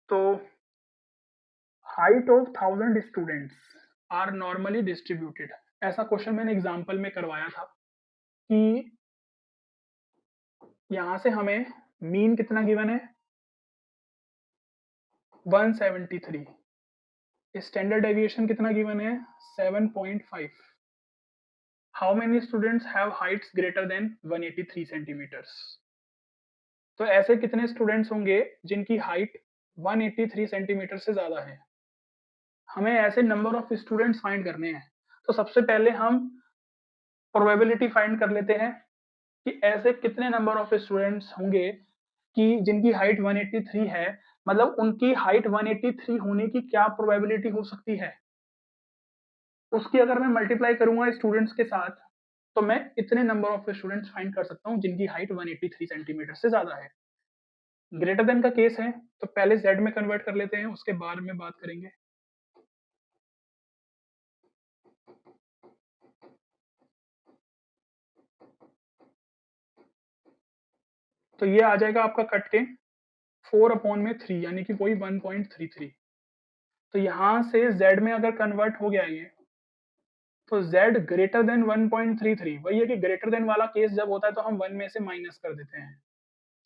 तो height of 1000 students are normally distributed, ऐसा क्वेश्चन मैंने एग्जांपल में करवाया था कि यहां से हमें मीन कितना गिवन है 173, स्टैंडर्ड डेविएशन कितना गिवन है 7.5, how many students have heights greater than 183 centimetres, तो ऐसे कितने स्टूडेंट्स होंगे जिनकी हाइट 183 सेंटीमीटर से ज्यादा है। हमें ऐसे नंबर ऑफ स्टूडेंट्स फाइंड करने हैं, तो सबसे पहले हम प्रोबेबिलिटी फाइंड कर लेते हैं कि ऐसे कितने नंबर ऑफ स्टूडेंट्स होंगे कि जिनकी हाइट 183 है, मतलब उनकी हाइट 183 होने की क्या प्रोबेबिलिटी हो सकती है, उसकी अगर मैं मल्टीप्लाई करूंगा स्टूडेंट्स के साथ, तो मैं इतने नंबर ऑफ स्टूडेंट्स फाइंड कर सकता हूं जिनकी हाइट 183 सेंटीमीटर से ज्यादा है। ग्रेटर देन का केस है तो पहले z में कन्वर्ट कर लेते हैं, उसके बाद में बात करेंगे। तो ये आ जाएगा आपका कट के 4/3 यानी कि वही 1.33। तो यहां से z में अगर कन्वर्ट हो गया ये, तो z ग्रेटर देन 1.33, वही है कि ग्रेटर देन वाला केस जब होता है तो हम 1 में से माइनस कर देते हैं,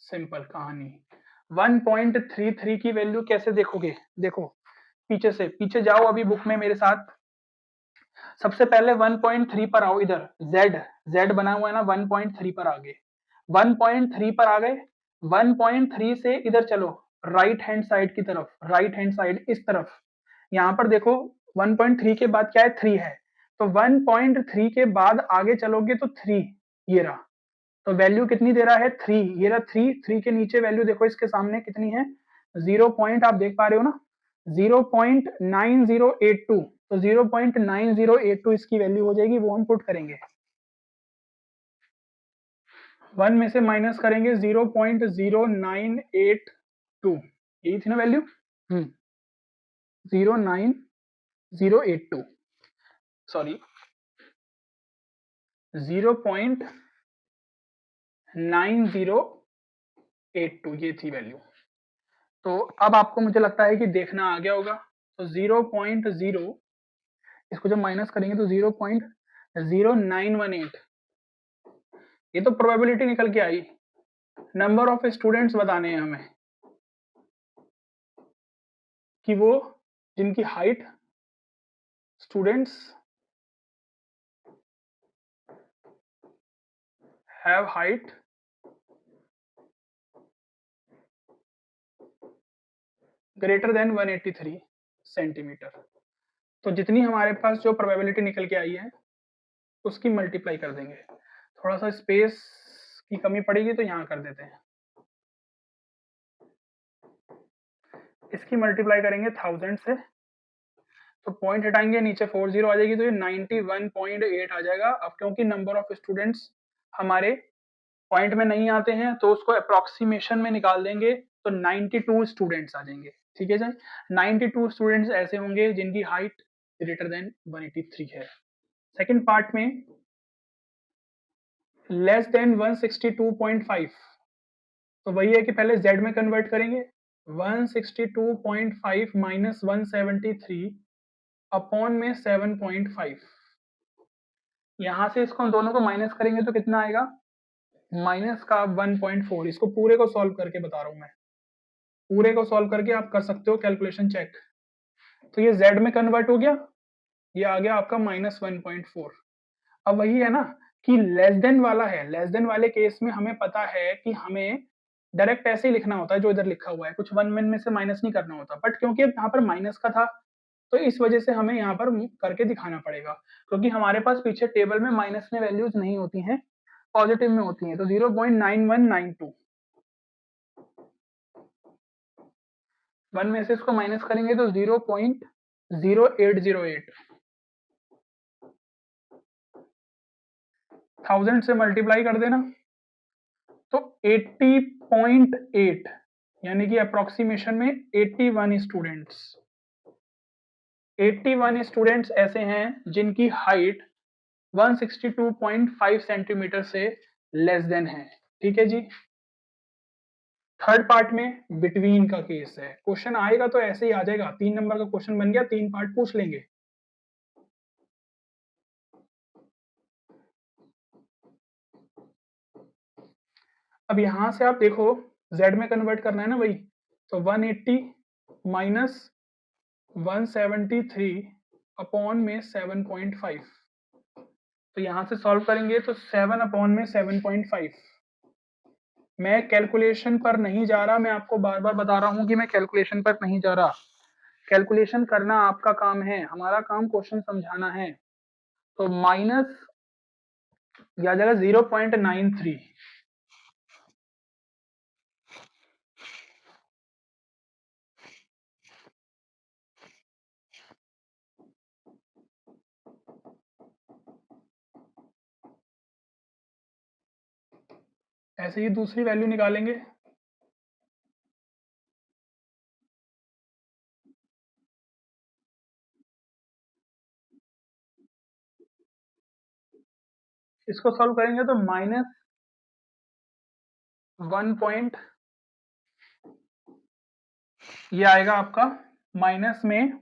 सिंपल कहानी। 1.33 की वैल्यू कैसे देखोगे, देखो पीछे से पीछे जाओ अभी बुक में मेरे साथ, सबसे पहले 1.3 पर आओ, इधर z बना हुआ है ना, 1.3 पर आ गए, 1.3 पर आ गए, 1.3 से इधर चलो राइट हैंड साइड की तरफ, राइट हैंड साइड इस तरफ, यहां पर देखो 1.3 के बाद क्या है 3 है, तो 1.3 के बाद आगे चलोगे तो 3, ये रहा। तो वैल्यू कितनी दे रहा है? 3, ये रहा 3 के नीचे वैल्यू देखो इसके सामने कितनी है? 0 पॉइंट, आप देख पा रहे हो ना, 0.9082। तो 0.9082 इसकी वैल्यू हो जाएगी, वो हम पुट करेंगे। 1 में से माइनस करेंगे 0.0982, यही थी ना वैल्यू? 09082, सॉरी 0.9082, ये थी वैल्यू। तो अब आपको मुझे लगता है कि देखना आ गया होगा। तो 0.0, इसको जब माइनस करेंगे तो 0.0918, ये तो प्रोबेबिलिटी निकल के आई। नंबर ऑफ स्टूडेंट्स बताने हैं हमें कि वो जिनकी height, students have height greater than 183 centimetre. तो जितनी हमारे पास जो प्रोबेबिलिटी निकल के आई है उसकी मल्टीप्लाई कर देंगे। थोड़ा सा स्पेस की कमी पड़ेगी तो यहाँ कर देते हैं। इसकी मल्टीप्लाई करेंगे 1000 से, तो पॉइंट हटाएंगे, नीचे 40 आ जाएगी, तो ये 91.8 आ जाएगा। अब क्योंकि नंबर ऑफ स्टूडेंट्स हमारे पॉइंट में नहीं आते हैं तो उसको अप्रोक्सीमेशन में निकाल देंगे, तो 92 स्टूडेंट्स आ जाएंगे। ठीक है सर, 92 स्टूडेंट्स ऐसे होंगे जिनकी हाइट ग्रेटर देन 183 है। सेकंड पार्ट में लेस देन 162.5, तो वही है कि पहले z में कन्वर्ट करेंगे। 162.5 माइनस 173 अपॉन में 7.5, यहां से इसको दोनों को माइनस करेंगे तो कितना आएगा? माइनस का 1.4। इसको पूरे को सॉल्व करके बता रहा हूं मैं, पूरे को सॉल्व करके आप कर सकते हो कैलकुलेशन चेक। तो ये z में कन्वर्ट हो गया, ये आ गया आपका -1.4। अब वही है ना कि लेस देन वाला है, लेस देन वाले केस में हमें पता है कि हमें डायरेक्ट ऐसे ही लिखना होता है जो इधर लिखा हुआ है, कुछ वन में से माइनस नहीं करना होता। बट क्योंकि यहाँ पर माइनस का था तो इस वजह से हमें यहाँ पर करके दिखाना पड़ेगा, क्योंकि हमारे पास पीछे टेबल में माइनस में वैल्यूज नहीं होती हैं, पॉजिटिव में होती हैं। तो 0.9192, 1 में से इसको माइनस करेंगे तो 0.0808, 1000 से मल्टीप्लाई कर देना तो 80.8, यानी कि अप्रोक्सीमेशन में 81 स्टूडेंट्स, 81 स्टूडेंट्स ऐसे हैं जिनकी हाइट 162.5 सेंटीमीटर से लेस देन है। ठीक है जी। थर्ड पार्ट में बिटवीन का केस है, क्वेश्चन आएगा तो ऐसे ही आ जाएगा, 3 नंबर का क्वेश्चन बन गया, 3 पार्ट पूछ लेंगे। अब यहां से आप देखो z में कन्वर्ट करना है ना भाई, तो 180 माइनस 173 अपॉन में 7.5, तो यहां से सॉल्व करेंगे तो 7 अपॉन में 7.5। मैं कैलकुलेशन पर नहीं जा रहा, मैं आपको बार बार बता रहा हूं कि मैं कैलकुलेशन पर नहीं जा रहा। कैलकुलेशन करना आपका काम है, हमारा काम क्वेश्चन समझाना है। तो माइनस या जाएगा 0.93, ऐसे ही दूसरी वैल्यू निकालेंगे। इसको सॉल्व करेंगे तो माइनस 1 ये आएगा आपका माइनस में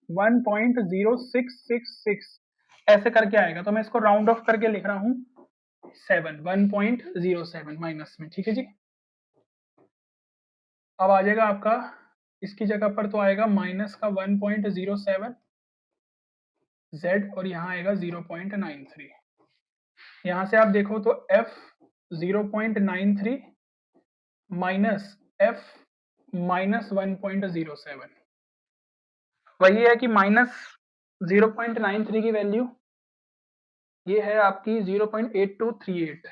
1.0666 ऐसे करके आएगा। तो मैं इसको राउंड ऑफ करके लिख रहा हूं 1.07 माइनस में। ठीक है जी। अब आ जाएगा आपका इसकी जगह पर तो आएगा माइनस का 1.07 z और यहाँ आएगा 0.93। यहाँ से आप देखो तो f 0.93 माइनस f माइनस 1.07, वही है कि माइनस 0.93 की वैल्यू ये है आपकी 0.8238,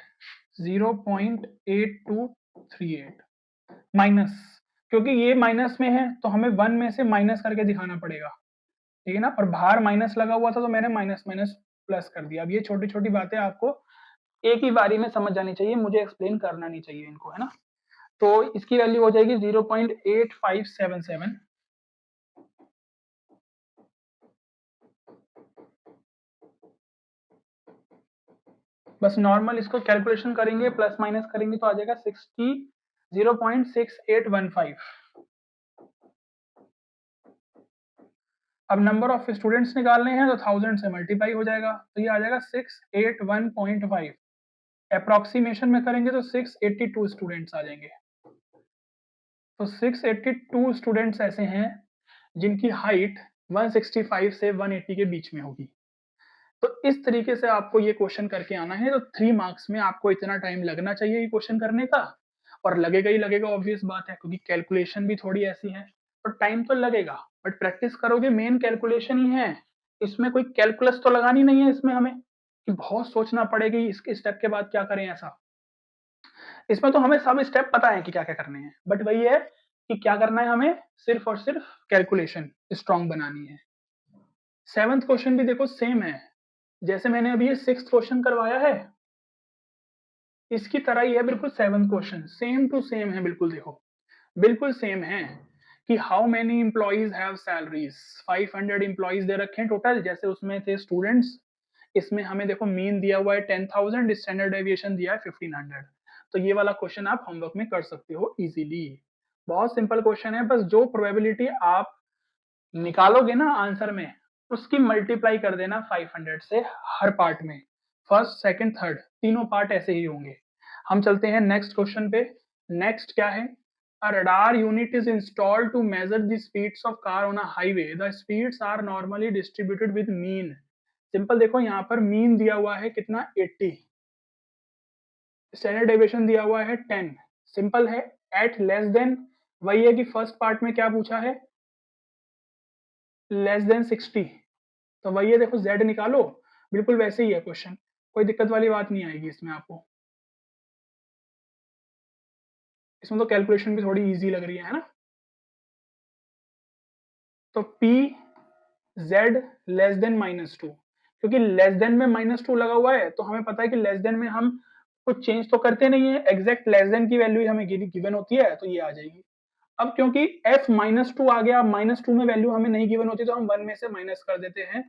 0.8238 माइनस, क्योंकि ये माइनस में है तो हमें 1 में से माइनस करके दिखाना पड़ेगा, ठीक है ना। और बाहर माइनस लगा हुआ था तो मैंने माइनस माइनस प्लस कर दिया। अब ये छोटी छोटी बातें आपको एक ही बारी में समझ जानी चाहिए, मुझे एक्सप्लेन करना नहीं चाहिए इनको, है ना। तो इसकी वैल्यू हो जाएगी 0.8577। बस नॉर्मल इसको कैलकुलेशन करेंगे, प्लस माइनस करेंगे तो आ जाएगा 0.6815। अब नंबर ऑफ स्टूडेंट्स निकालने हैं तो 1000 से मल्टीप्लाई हो जाएगा, तो ये आ जाएगा 681.5। अप्रोक्सीमेशन में करेंगे तो 682 स्टूडेंट्स आ जाएंगे। तो 682 स्टूडेंट्स ऐसे हैं जिनकी हाइट 165 से 180 के बीच में होगी। तो इस तरीके से आपको ये क्वेश्चन करके आना है। तो 3 मार्क्स में आपको इतना टाइम लगना चाहिए ये क्वेश्चन करने का, और लगेगा ही लगेगा, ऑब्वियस बात है, क्योंकि कैलकुलेशन भी थोड़ी ऐसी है, तो टाइम तो लगेगा, बट प्रैक्टिस करोगे, मेन कैलकुलेशन ही है। इसमें कोई कैलकुलस तो लगानी नहीं है इसमें हमें कि बहुत सोचना पड़ेगा इसके स्टेप के बाद क्या करें, ऐसा। इसमें तो हमें सब स्टेप पता है कि क्या क्या करने हैं, बट वही है कि क्या करना है हमें, सिर्फ और सिर्फ कैलकुलेशन स्ट्रांग बनानी है। 7th क्वेश्चन भी देखो सेम है, जैसे मैंने अभी ये 6th क्वेश्चन करवाया है इसकी तरह ही है बिल्कुल। 7th question same to same है बिल्कुल, देखो बिल्कुल सेम है कि how many employees have salaries. 500 employees दे रखे हैं टोटल, जैसे उसमें थे स्टूडेंट्स। इसमें हमें देखो मीन दिया हुआ है 10,000, स्टैंडर्ड डेविएशन दिया है 1500। तो ये वाला क्वेश्चन आप होमवर्क में कर सकते हो इजीली। बहुत सिंपल क्वेश्चन है, बस जो प्रोबेबिलिटी आप निकालोगे ना आंसर में, उसकी मल्टीप्लाई कर देना 500 से हर पार्ट में। फर्स्ट, सेकंड, थर्ड तीनों पार्ट ऐसे ही होंगे। हम चलते हैं नेक्स्ट क्वेश्चन पे। नेक्स्ट क्या है, a radar unit is installed to measure the speeds of car on a highway. The speeds are normally distributed with mean. Simple देखो यहाँ पर मीन दिया हुआ है कितना, 80, स्टैंडर्ड डेविएशन दिया हुआ है 10। सिंपल है, एट लेस देन, वही है कि फर्स्ट पार्ट में क्या पूछा है, लेस देन 60, तो वही है, देखो z निकालो, बिल्कुल वैसे ही है क्वेश्चन, कोई दिक्कत वाली बात नहीं आएगी इसमें आपको। इसमें तो कैलकुलेशन भी थोड़ी इजी लग रही है ना। तो p z लेस देन -2, क्योंकि लेस देन में -2 लगा हुआ है तो हमें पता है कि लेस देन में हम कुछ चेंज तो करते नहीं है, एग्जैक्ट लेस देन की वैल्यू हमें गिवन होती है, तो ये आ जाएगी। अब क्योंकि f -2 आ गया, -2 में वैल्यू हमें नहीं गिवन होती तो हम 1 में से माइनस कर देते हैं,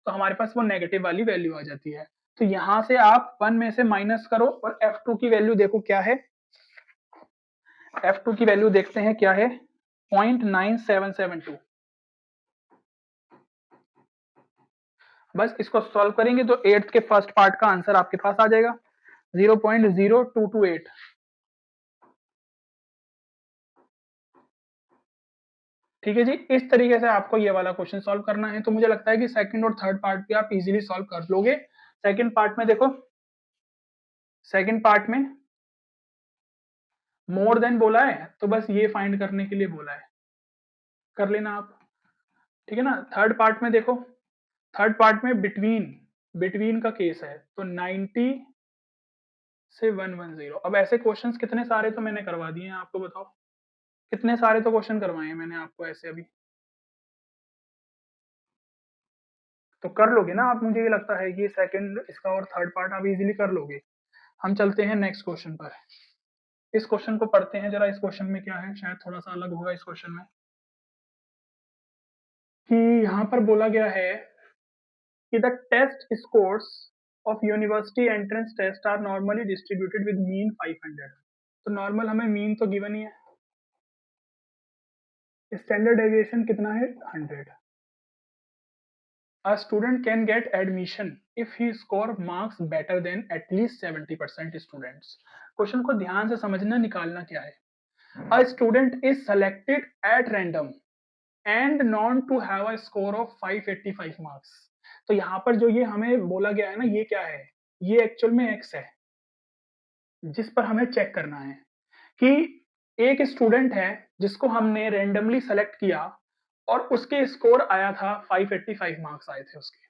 तो हमारे पास वो नेगेटिव वाली वैल्यू आ जाती है। तो यहां से आप 1 में से माइनस करो और f2 की वैल्यू देखो क्या है। f2 की वैल्यू देखते हैं क्या है, 0.9772। बस इसको सॉल्व करेंगे तो 8th के फर्स्ट पार्ट का आंसर आपके पास आ जाएगा 0.0228। ठीक है जी, इस तरीके से आपको ये वाला क्वेश्चन सॉल्व करना है। तो मुझे लगता है कि सेकंड और थर्ड पार्ट भी आप इजीली सॉल्व कर लोगे। सेकंड पार्ट में देखो, सेकंड पार्ट में मोर देन बोला है तो बस ये फाइंड करने के लिए बोला है, कर लेना आप, ठीक है ना। थर्ड पार्ट में देखो, थर्ड पार्ट में बिटवीन, बिटवीन का केस है, तो 90 से 110। अब ऐसे क्वेश्चंस कितने सारे तो मैंने करवा दिए हैं, आपको बताओ कितने सारे तो क्वेश्चन करवाए हैं मैंने आपको ऐसे अभी, तो कर लोगे ना आप, मुझे ये लगता है कि सेकंड इसका और थर्ड पार्ट आप इजीली कर लोगे। हम चलते हैं नेक्स्ट क्वेश्चन पर। इस क्वेश्चन को पढ़ते हैं जरा, इस क्वेश्चन में क्या है, शायद थोड़ा सा अलग होगा इस क्वेश्चन में, कि यहाँ पर बोला गया है कि the test scores of university entrance test are normally distributed with mean 500। तो नॉर्मल हमें मीन तो गिवन ही है, स्टैंडर्ड डेविएशन कितना है 100। A student can get admission if he score marks better than at least 70% students। Question को ध्यान से समझना, निकालना क्या है। A student is selected at random and known to have a score of 585 marks। तो यहाँ पर जो ये हमें बोला गया है ना, ये क्या है, ये एक्चुअल में x है जिस पर हमें चेक करना है कि एक स्टूडेंट है जिसको हमने रेंडमली सेलेक्ट किया और उसके स्कोर आया था 585 मार्क्स आए थे उसके।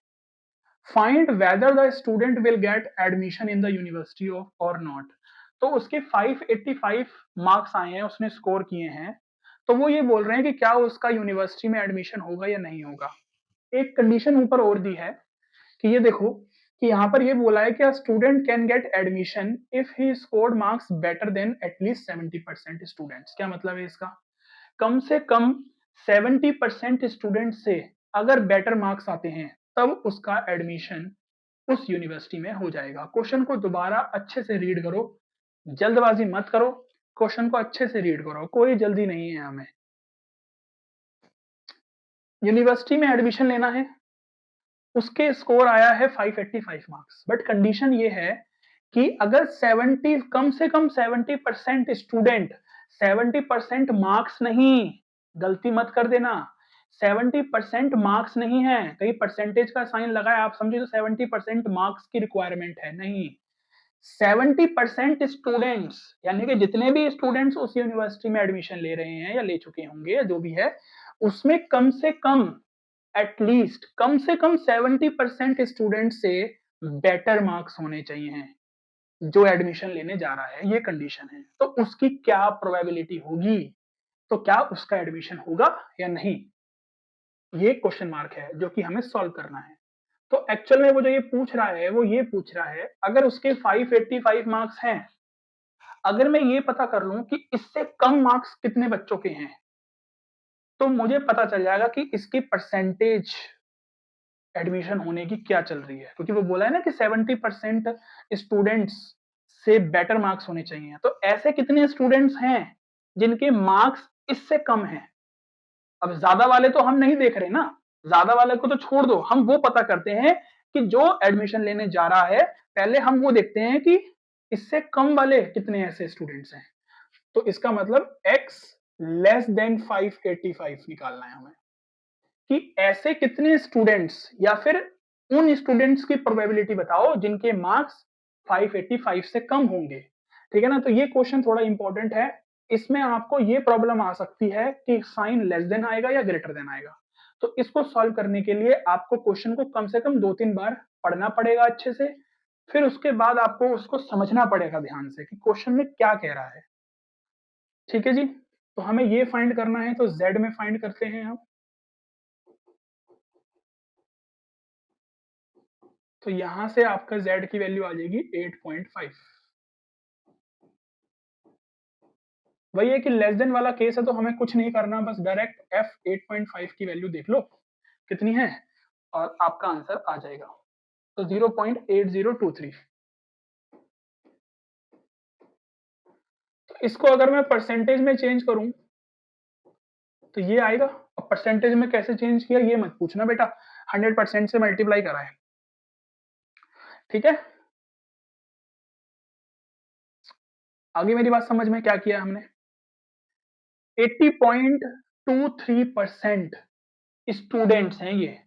Find whether the student will get admission in the university और नॉट। तो उसके 585 मार्क्स आए हैं, उसने स्कोर किए हैं, तो वो ये बोल रहे हैं कि क्या उसका यूनिवर्सिटी में एडमिशन होगा या नहीं होगा। एक कंडीशन ऊपर और दी है कि ये देखो कि यहाँ पर ये बोला है कि student can get admission if he scored marks better than at least 70% students. क्या मतलब है इसका? कम से कम 70% स्टूडेंट से अगर बेटर मार्क्स आते हैं तब उसका एडमिशन उस यूनिवर्सिटी में हो जाएगा। क्वेश्चन को दोबारा अच्छे से रीड करो, जल्दबाजी मत करो, क्वेश्चन को अच्छे से रीड करो, कोई जल्दी नहीं है हमें। यूनिवर्सिटी में एडमिशन लेना है, उसके स्कोर आया है 585 मार्क्स, बट कंडीशन ये है कि अगर 70 कम से कम 70% स्टूडेंट, 70% मार्क्स नहीं, गलती मत कर देना, 70% मार्क्स नहीं है, कहीं परसेंटेज का साइन लगा है आप समझे तो 70% मार्क्स की रिक्वायरमेंट है, नहीं, 70% स्टूडेंट्स, यानी कि जितने भी स्टूडेंट्स उस यूनिवर्सिटी में एडमिशन ले रहे हैं या ले चुके होंगे या जो भी है, उसमें कम से कम एटलीस्ट कम से कम 70% स्टूडेंट से बेटर मार्क्स होने चाहिए जो एडमिशन लेने जा रहा है, ये कंडीशन है। तो उसकी क्या प्रोबेबिलिटी होगी, तो क्या उसका एडमिशन होगा या नहीं, ये क्वेश्चन मार्क है जो कि हमें सॉल्व करना है। तो एक्चुअल में वो जो ये पूछ रहा है वो ये पूछ रहा है अगर उसके 585 मार्क्स हैं, अगर मैं ये पता कर लूं कि इससे कम मार्क्स कितने बच्चों के हैं, तो मुझे पता चल जाएगा कि इसकी परसेंटेज एडमिशन होने की क्या चल रही है, क्योंकि वो बोला है ना कि 70% स्टूडेंट्स से बेटर मार्क्स होने चाहिए। तो ऐसे कितने स्टूडेंट्स हैं जिनके मार्क्स इससे कम हैं? अब ज्यादा वाले तो हम नहीं देख रहे ना, ज्यादा वाले को तो छोड़ दो, हम वो पता करते हैं कि जो एडमिशन लेने जा रहा है, पहले हम वो देखते हैं कि इससे कम वाले कितने ऐसे स्टूडेंट्स हैं। तो इसका मतलब x लेस देन 585 निकालना है हमें, कि ऐसे कितने स्टूडेंट्स या फिर उन स्टूडेंट्स की प्रोबेबिलिटी बताओ जिनके मार्क्स 585 से कम होंगे। ठीक है ना? तो ये क्वेश्चन थोड़ा इंपॉर्टेंट है, इसमें आपको ये प्रॉब्लम आ सकती है कि साइन लेस देन आएगा या ग्रेटर देन आएगा। तो इसको सॉल्व करने के लिए आपको क्वेश्चन को कम से कम 2-3 बार पढ़ना पड़ेगा अच्छे से, फिर उसके बाद आपको उसको समझना पड़ेगा ध्यान से कि क्वेश्चन में क्या कह रहा है। ठीक है जी? तो हमें ये फाइंड करना है, तो z में फाइंड करते हैं हम। तो यहां से आपका z की वैल्यू आ जाएगी 8.5। वही है कि लेस देन वाला केस है तो हमें कुछ नहीं करना, बस डायरेक्ट f 8.5 की वैल्यू देख लो कितनी है और आपका आंसर आ जाएगा। तो 0.8023। तो इसको अगर मैं परसेंटेज में चेंज करूं तो ये आएगा, और परसेंटेज में कैसे चेंज किया ये मत पूछना बेटा, 100% से मल्टीप्लाई करा है। ठीक है, आगे मेरी बात समझ में क्या किया हमने? 80.23% स्टूडेंट्स हैं ये,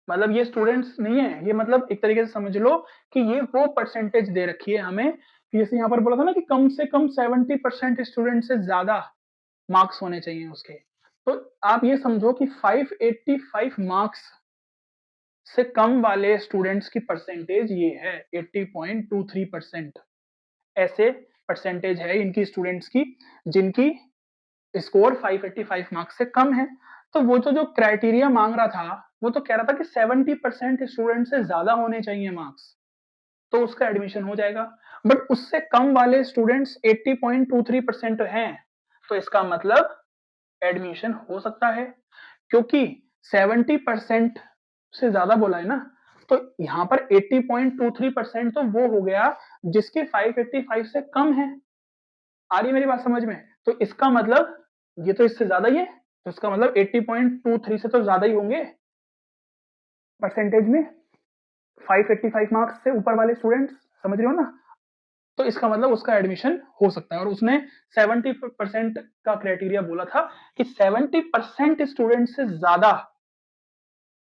मतलब ये स्टूडेंट्स नहीं है, ये मतलब एक तरीके से समझ लो कि ये वो परसेंटेज दे रखी है हमें, जैसे यहाँ पर बोला था ना कि कम से कम 70% स्टूडेंट से ज्यादा मार्क्स होने चाहिए उसके। तो आप ये समझो कि 585 मार्क्स से कम वाले स्टूडेंट्स की परसेंटेज ये है 80.23%। ऐसे परसेंटेज है इनकी स्टूडेंट्स की जिनकी स्कोर 585 मार्क्स से कम है। तो वो तो जो क्राइटेरिया मांग रहा था वो तो कह रहा था कि 70% स्टूडेंट से ज्यादा होने चाहिए मार्क्स, तो उसका एडमिशन हो जाएगा। बट उससे कम वाले स्टूडेंट्स 80.23% हैं, तो इसका मतलब एडमिशन हो सकता है, क्योंकि 70% से ज्यादा बोला है ना, तो यहाँ पर 80.23% तो वो हो गया जिसके 585 से कम है। आ रही मेरी बात समझ में? तो इसका मतलब ये तो इससे ज्यादा ही है, तो इसका मतलब 80.23 से तो ज्यादा ही होंगे परसेंटेज में 585 मार्क्स से ऊपर वाले स्टूडेंट्स, समझ रहे हो ना? तो इसका मतलब उसका एडमिशन हो सकता है, और उसने 70% का क्राइटेरिया बोला था कि 70% स्टूडेंट से ज्यादा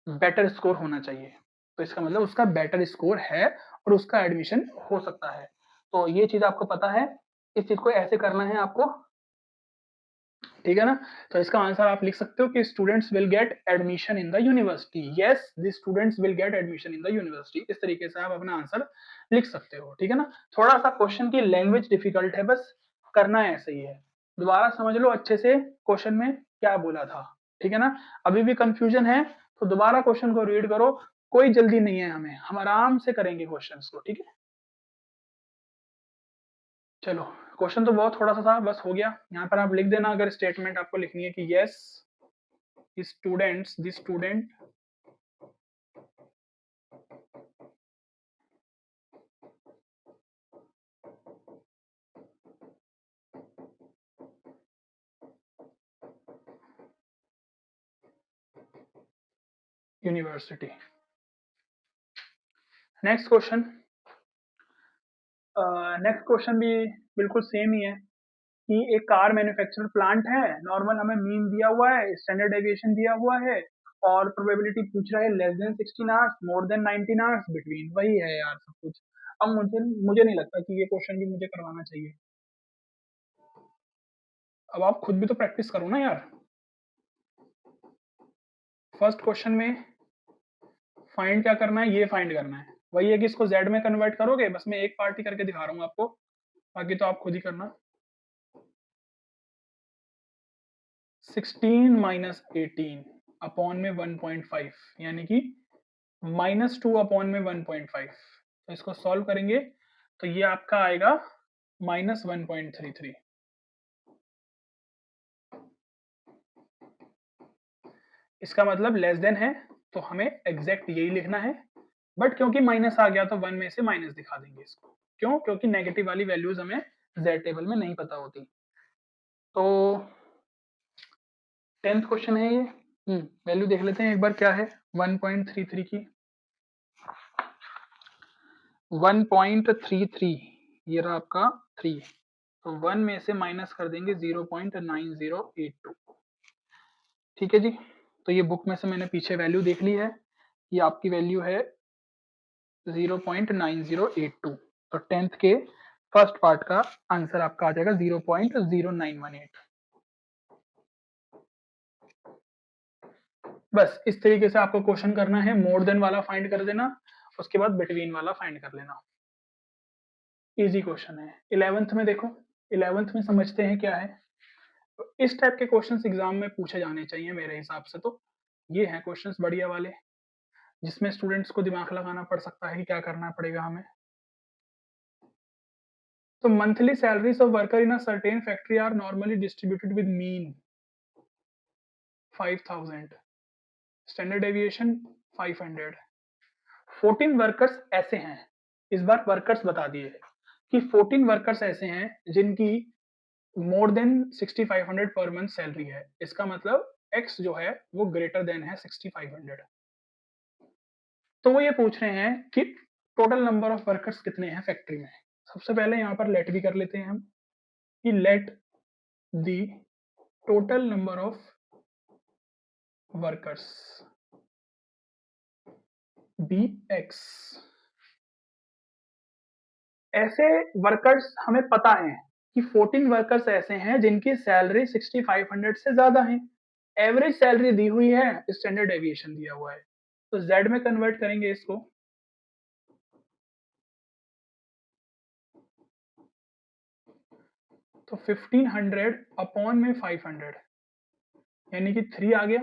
बेटर स्कोर होना चाहिए, तो इसका मतलब उसका बेटर स्कोर है और उसका एडमिशन हो सकता है। तो ये चीज आपको पता है, इस चीज को ऐसे करना है आपको। ठीक है ना। तो इसका आंसर आप लिख सकते हो कि students will get admission in the university. Yes, the students will get admission in the university. इस तरीके से आप अपना आंसर लिख सकते हो। ठीक है ना। थोड़ा सा क्वेश्चन की लैंग्वेज डिफिकल्ट है, बस करना ऐसे ही है। दोबारा समझ लो अच्छे से क्वेश्चन में क्या बोला था। ठीक है ना। अभी भी कंफ्यूजन है तो दोबारा क्वेश्चन को रीड करो, कोई जल्दी नहीं है हमें, हम आराम से करेंगे क्वेश्चंस को। ठीक है, चलो क्वेश्चन तो बहुत थोड़ा सा था, बस हो गया। यहाँ पर आप लिख देना अगर स्टेटमेंट आपको लिखनी है कि yes students the student university. Next question, next question भी बिल्कुल सेम ही है कि एक कार मैन्युफैक्चर प्लांट है, नॉर्मल हमें मीन दिया हुआ है, स्टैंडर्ड डेविएशन दिया हुआ है और प्रोबेबिलिटी पूछ रहा है less then 16 hours, more than 19 hours, between. वही है यार सब कुछ। अब मुझे मुझे नहीं लगता कि ये क्वेश्चन भी मुझे करवाना चाहिए। अब आप खुद भी तो प्रैक्टिस करो ना यार। फर्स्ट क्वेश्चन में फाइंड क्या करना है, ये फाइंड करना है। वही है कि इसको जेड में कन्वर्ट करोगे, बस मैं एक पार्टी करके दिखा रहा हूँ आपको, बाकी तो आप खुद ही करना। 16 माइनस 18 अपॉन में 1.5 यानी कि -2 अपॉन में 1.5। तो इसको सॉल्व करेंगे तो ये आपका आएगा -1.33। इसका मतलब लेस देन है तो हमें एग्जैक्ट यही लिखना है, बट क्योंकि माइनस आ गया तो 1 में से माइनस दिखा देंगे इसको। क्यों? क्योंकि नेगेटिव वाली वैल्यूज हमें जेड टेबल में नहीं पता होती। तो 10th क्वेश्चन है ये। वैल्यू देख लेते हैं एक बार क्या है 1.33 की। 1.33 ये रहा आपका 3, तो 1 में से माइनस कर देंगे 0.9082। ठीक है जी। तो ये बुक में से मैंने पीछे वैल्यू देख ली है, ये आपकी वैल्यू है 0.9082। तो 10th के फर्स्ट पार्ट का आंसर आपका आ जाएगा 0.0918। बस इस तरीके से आपको क्वेश्चन करना है, मोर देन वाला फाइंड कर देना, उसके बाद बिटवीन वाला फाइंड कर लेना। इजी क्वेश्चन है। 11th में देखो, 11th में समझते हैं क्या है। तो इस टाइप के क्वेश्चंस एग्जाम में पूछे जाने चाहिए मेरे हिसाब से। तो ये हैं क्वेश्चंस बढ़िया वाले, जिसमें स्टूडेंट्स को दिमाग लगाना पड़ सकता है कि क्या करना पड़ेगा हमें। तो monthly salaries of worker in a certain factory are normally distributed with mean 5000, standard deviation 500। 14 workers ऐसे हैं, इस बार वर्कर्स बता दिए कि 14 वर्कर्स ऐसे हैं जिनकी more than 6500 per month salary है। इसका मतलब एक्स जो है वो ग्रेटर देन है 6500। तो वो ये पूछ रहे हैं कि टोटल नंबर ऑफ वर्कर्स कितने हैं फैक्ट्री में। सबसे पहले यहाँ पर लेट भी कर लेते हैं हम कि let the total number of workers be X. ऐसे वर्कर्स हमें पता है कि 14 वर्कर्स ऐसे हैं जिनकी सैलरी 6500 से ज्यादा है। एवरेज सैलरी दी हुई है, स्टैंडर्ड डेविएशन दिया हुआ है, तो जेड में कन्वर्ट करेंगे इसको। तो 1500 अपॉन में 500 यानी कि 3 आ गया।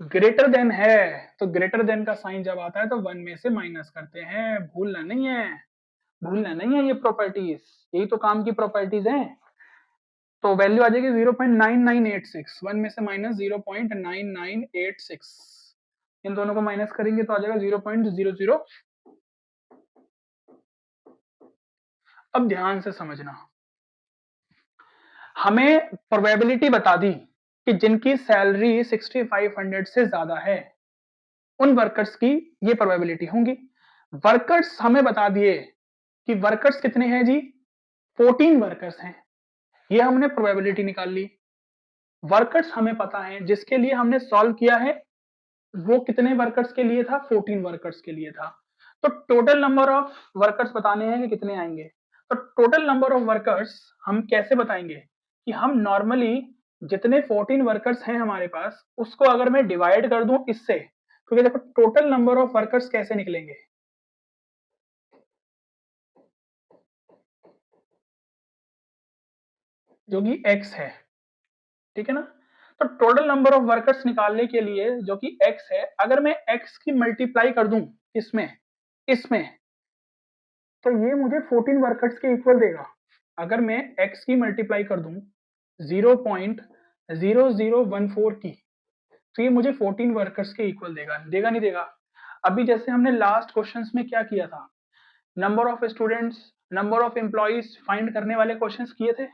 ग्रेटर देन है तो ग्रेटर देन का साइन जब आता है तो 1 में से माइनस करते हैं, भूलना नहीं है, भूलना नहीं है। ये प्रॉपर्टीज, यही तो काम की प्रॉपर्टीज हैं। तो वैल्यू आ जाएगी 0.9986, 1 में से माइनस 0.9986, इन दोनों को माइनस करेंगे तो आ जाएगा 0.00। अब ध्यान से समझना, हमें प्रोबेबिलिटी बता दी कि जिनकी सैलरी 6500 से ज्यादा है उन वर्कर्स की ये प्रोबेबिलिटी होंगी। वर्कर्स हमें बता दिए कि वर्कर्स कितने हैं जी, 14 वर्कर्स हैं, ये हमने प्रोबेबिलिटी निकाल ली। वर्कर्स हमें पता है, जिसके लिए हमने सॉल्व किया है वो कितने वर्कर्स के लिए था, 14 वर्कर्स के लिए था। तो टोटल नंबर ऑफ वर्कर्स बताने हैं कि कितने आएंगे। तो टोटल नंबर ऑफ वर्कर्स हम कैसे बताएंगे कि हम नॉर्मली जितने 14 वर्कर्स हैं हमारे पास उसको अगर मैं डिवाइड कर दूं इससे, क्योंकि देखो टोटल नंबर ऑफ वर्कर्स कैसे निकलेंगे, जो कि x है, ठीक है ना। तो टोटल नंबर ऑफ वर्कर्स निकालने के लिए जो कि x है, अगर मैं x की मल्टीप्लाई कर दूं इसमें इसमें, तो ये मुझे 14 वर्कर्स के इक्वल देगा। अगर मैं x की मल्टीप्लाई कर दूं 0.0014 की, तो ये मुझे 14 वर्कर्स के इक्वल देगा, देगा नहीं देगा। अभी जैसे हमने लास्ट क्वेश्चंस में क्या किया था, number of students, number of employees find करने वाले क्वेश्चंस किए थे,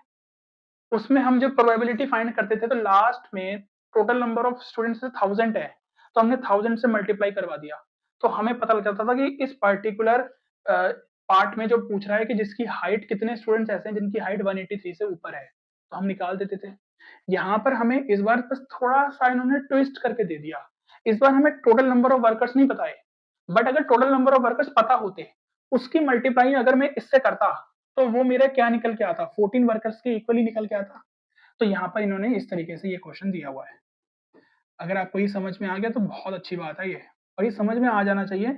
उसमें हम जब प्रोबेबिलिटी फाइंड करते थे तो लास्ट में टोटल नंबर ऑफ स्टूडेंट्स 1000 है, तो हमने 1000 से मल्टीप्लाई करवा दिया, तो हमें पता लग जाता था कि इस पर्टिकुलर पार्ट में जो पूछ रहा है कि जिसकी हाइट, कितने स्टूडेंट्स ऐसे हैं जिनकी हाइट 183 से ऊपर है, तो हम निकाल देते थे। यहाँ पर हमें इस बार बस थोड़ा सा इन्होंने ट्विस्ट करके दे दिया, इस बार हमें टोटल नंबर ऑफ वर्कर्स नहीं पता है, बट अगर टोटल नंबर ऑफ वर्कर्स पता होते, उसकी मल्टीप्लाई अगर मैं इससे करता, तो वो मेरा क्या निकल के आता, 14 वर्कर्स के इक्वली निकल के आता। तो यहाँ पर इन्होंने इस तरीके से ये क्वेश्चन दिया हुआ है। अगर आपको ये समझ में आ गया तो बहुत अच्छी बात है ये, और ये समझ में आ जाना चाहिए,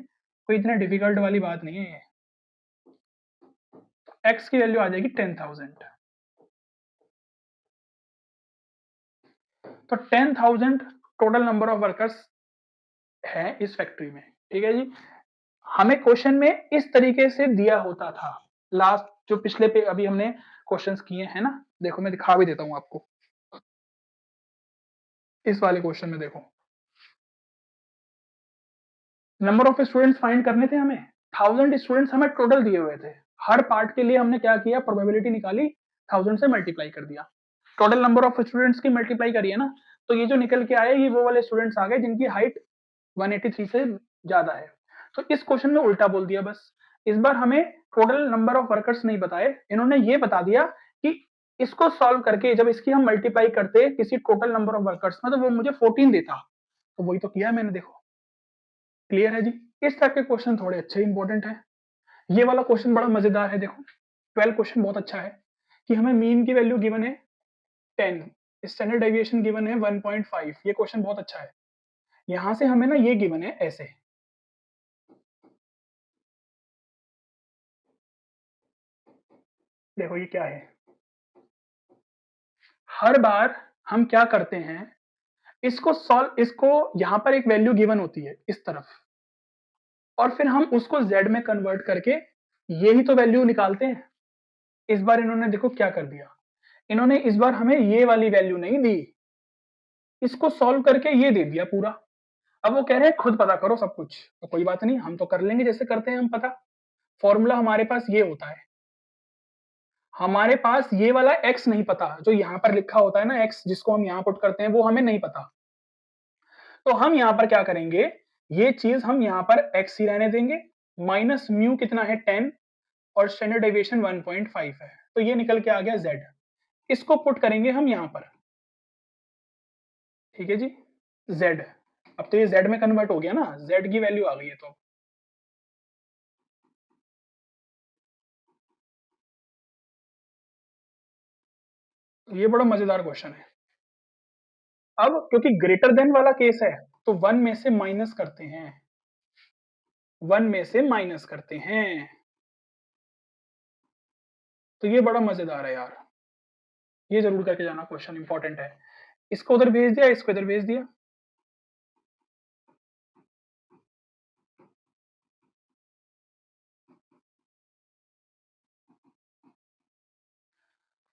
कोई इतना डिफिकल्ट वाली बात नहीं है ये। एक्स की वैल्यू आ जाएगी 10,000, तो 10,000 टोटल नंबर ऑफ वर्कर्स है इस फैक्ट्री में, ठीक है जी। हमें क्वेश्चन में इस तरीके से दिया होता था, लास्ट जो पिछले पे अभी हमने क्वेश्चंस किए हैं ना, देखो मैं दिखा भी देता हूं आपको, इस वाले क्वेश्चन में देखो, नंबर ऑफ स्टूडेंट्स फाइंड करने थे हमें, 1000 स्टूडेंट्स हमें टोटल दिए हुए थे, हर पार्ट के लिए हमने क्या किया, प्रोबेबिलिटी निकाली, 1000 से मल्टीप्लाई कर दिया, टोटल नंबर ऑफ स्टूडेंट्स की मल्टीप्लाई करिए ना, तो ये जो निकल के आए ये वो वाले स्टूडेंट्स आ गए जिनकी हाइट 183 से ज्यादा है। तो इस क्वेश्चन में उल्टा बोल दिया बस, इस बार हमें टोटल नंबर ऑफ वर्कर्स नहीं बताए, इन्होंने ये बता दिया कि इसको सॉल्व करके जब इसकी हम मल्टीप्लाई करते किसी टोटल नंबर ऑफ वर्कर्स में, तो वो मुझे 14 देता, तो वही तो किया मैंने, देखो क्लियर है जी। इस टाइप के क्वेश्चन थोड़े अच्छे इंपॉर्टेंट है। ये वाला क्वेश्चन बड़ा मजेदार है, देखो 12 क्वेश्चन बहुत अच्छा है कि हमें मीन की वैल्यू गिवन है 10, स्टैंडर्ड डेविएशन गिवन है 1.5, ये क्वेश्चन बहुत अच्छा है। यहां से हमें ना ये गिवन है ऐसे, देखो ये क्या है, हर बार हम क्या करते हैं, इसको सॉल्व, इसको यहां पर एक वैल्यू गिवन होती है इस तरफ, और फिर हम उसको z में कन्वर्ट करके यही तो वैल्यू निकालते हैं। इस बार इन्होंने देखो क्या कर दिया, इन्होंने इस बार हमें ये वाली वैल्यू नहीं दी, इसको सॉल्व करके ये दे दिया पूरा। अब वो कह रहे हैं खुद पता करो सब कुछ, तो कोई बात नहीं, हम तो कर लेंगे जैसे करते हैं हम पता। फॉर्मूला हमारे पास ये होता है, हमारे पास ये वाला x नहीं पता, जो यहाँ पर लिखा होता है ना x, जिसको हम यहाँ पुट करते हैं वो हमें नहीं पता, तो हम यहाँ पर क्या करेंगे, ये चीज हम यहाँ पर x ही रहने देंगे, माइनस म्यू कितना है 10, और स्टैंडर्ड डेविएशन 1.5 है, तो ये निकल के आ गया z, इसको पुट करेंगे हम यहाँ पर, ठीक है जी, z, अब तो ये z में कन्वर्ट हो गया ना, z की वैल्यू आ गई है, तो ये बड़ा मजेदार क्वेश्चन है। अब क्योंकि ग्रेटर देन वाला केस है, तो 1 में से माइनस करते हैं, 1 में से माइनस करते हैं, तो ये बड़ा मजेदार है यार, ये जरूर करके जाना, क्वेश्चन इंपॉर्टेंट है। इसको उधर भेज दिया, इसको इधर भेज दिया,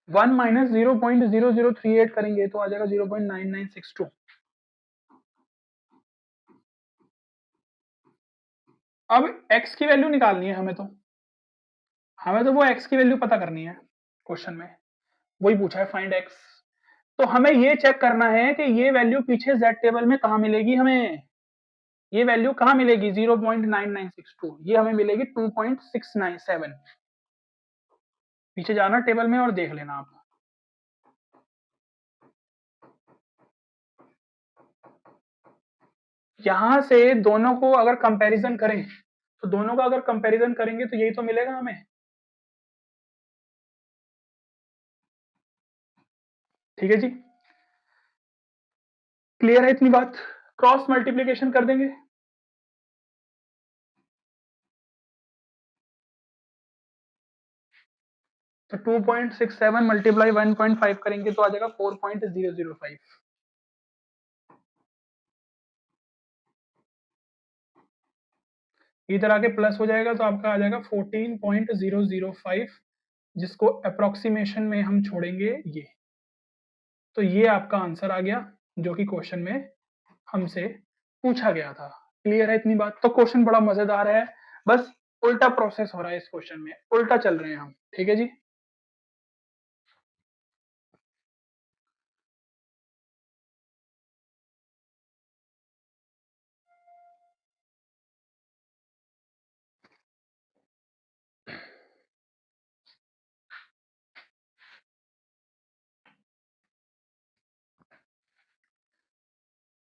1 माइनस 0.0038 करेंगे तो आ जाएगा 0.9962। अब x की वैल्यू निकालनी है हमें, तो हमें तो वो x की वैल्यू पता करनी है, क्वेश्चन में वही पूछा है फाइंड x, तो हमें ये चेक करना है कि ये वैल्यू पीछे z टेबल में कहां मिलेगी, हमें ये वैल्यू कहां मिलेगी, 0.9962, ये हमें मिलेगी 2.697, पीछे जाना टेबल में और देख लेना आप। यहां से दोनों को अगर कंपैरिजन करें, तो दोनों का अगर कंपैरिजन करेंगे तो यही तो मिलेगा हमें, ठीक है जी, क्लियर है इतनी बात? क्रॉस मल्टीप्लीकेशन कर देंगे। तो 2.67 मल्टीप्लाई 1.5 करेंगे तो आ जाएगा 4.005। इधर आके प्लस हो जाएगा तो आपका आ जाएगा 14.005, जिसको अप्रोक्सीमेशन में हम छोड़ेंगे ये। तो ये आपका आंसर आ गया जो कि क्वेश्चन में हमसे पूछा गया था। क्लियर है इतनी बात? तो क्वेश्चन बड़ा मजेदार है, बस उल्टा प्रोसेस हो रहा है इस क्वेश्चन में, उल्टा चल रहे हैं हम। ठीक है जी,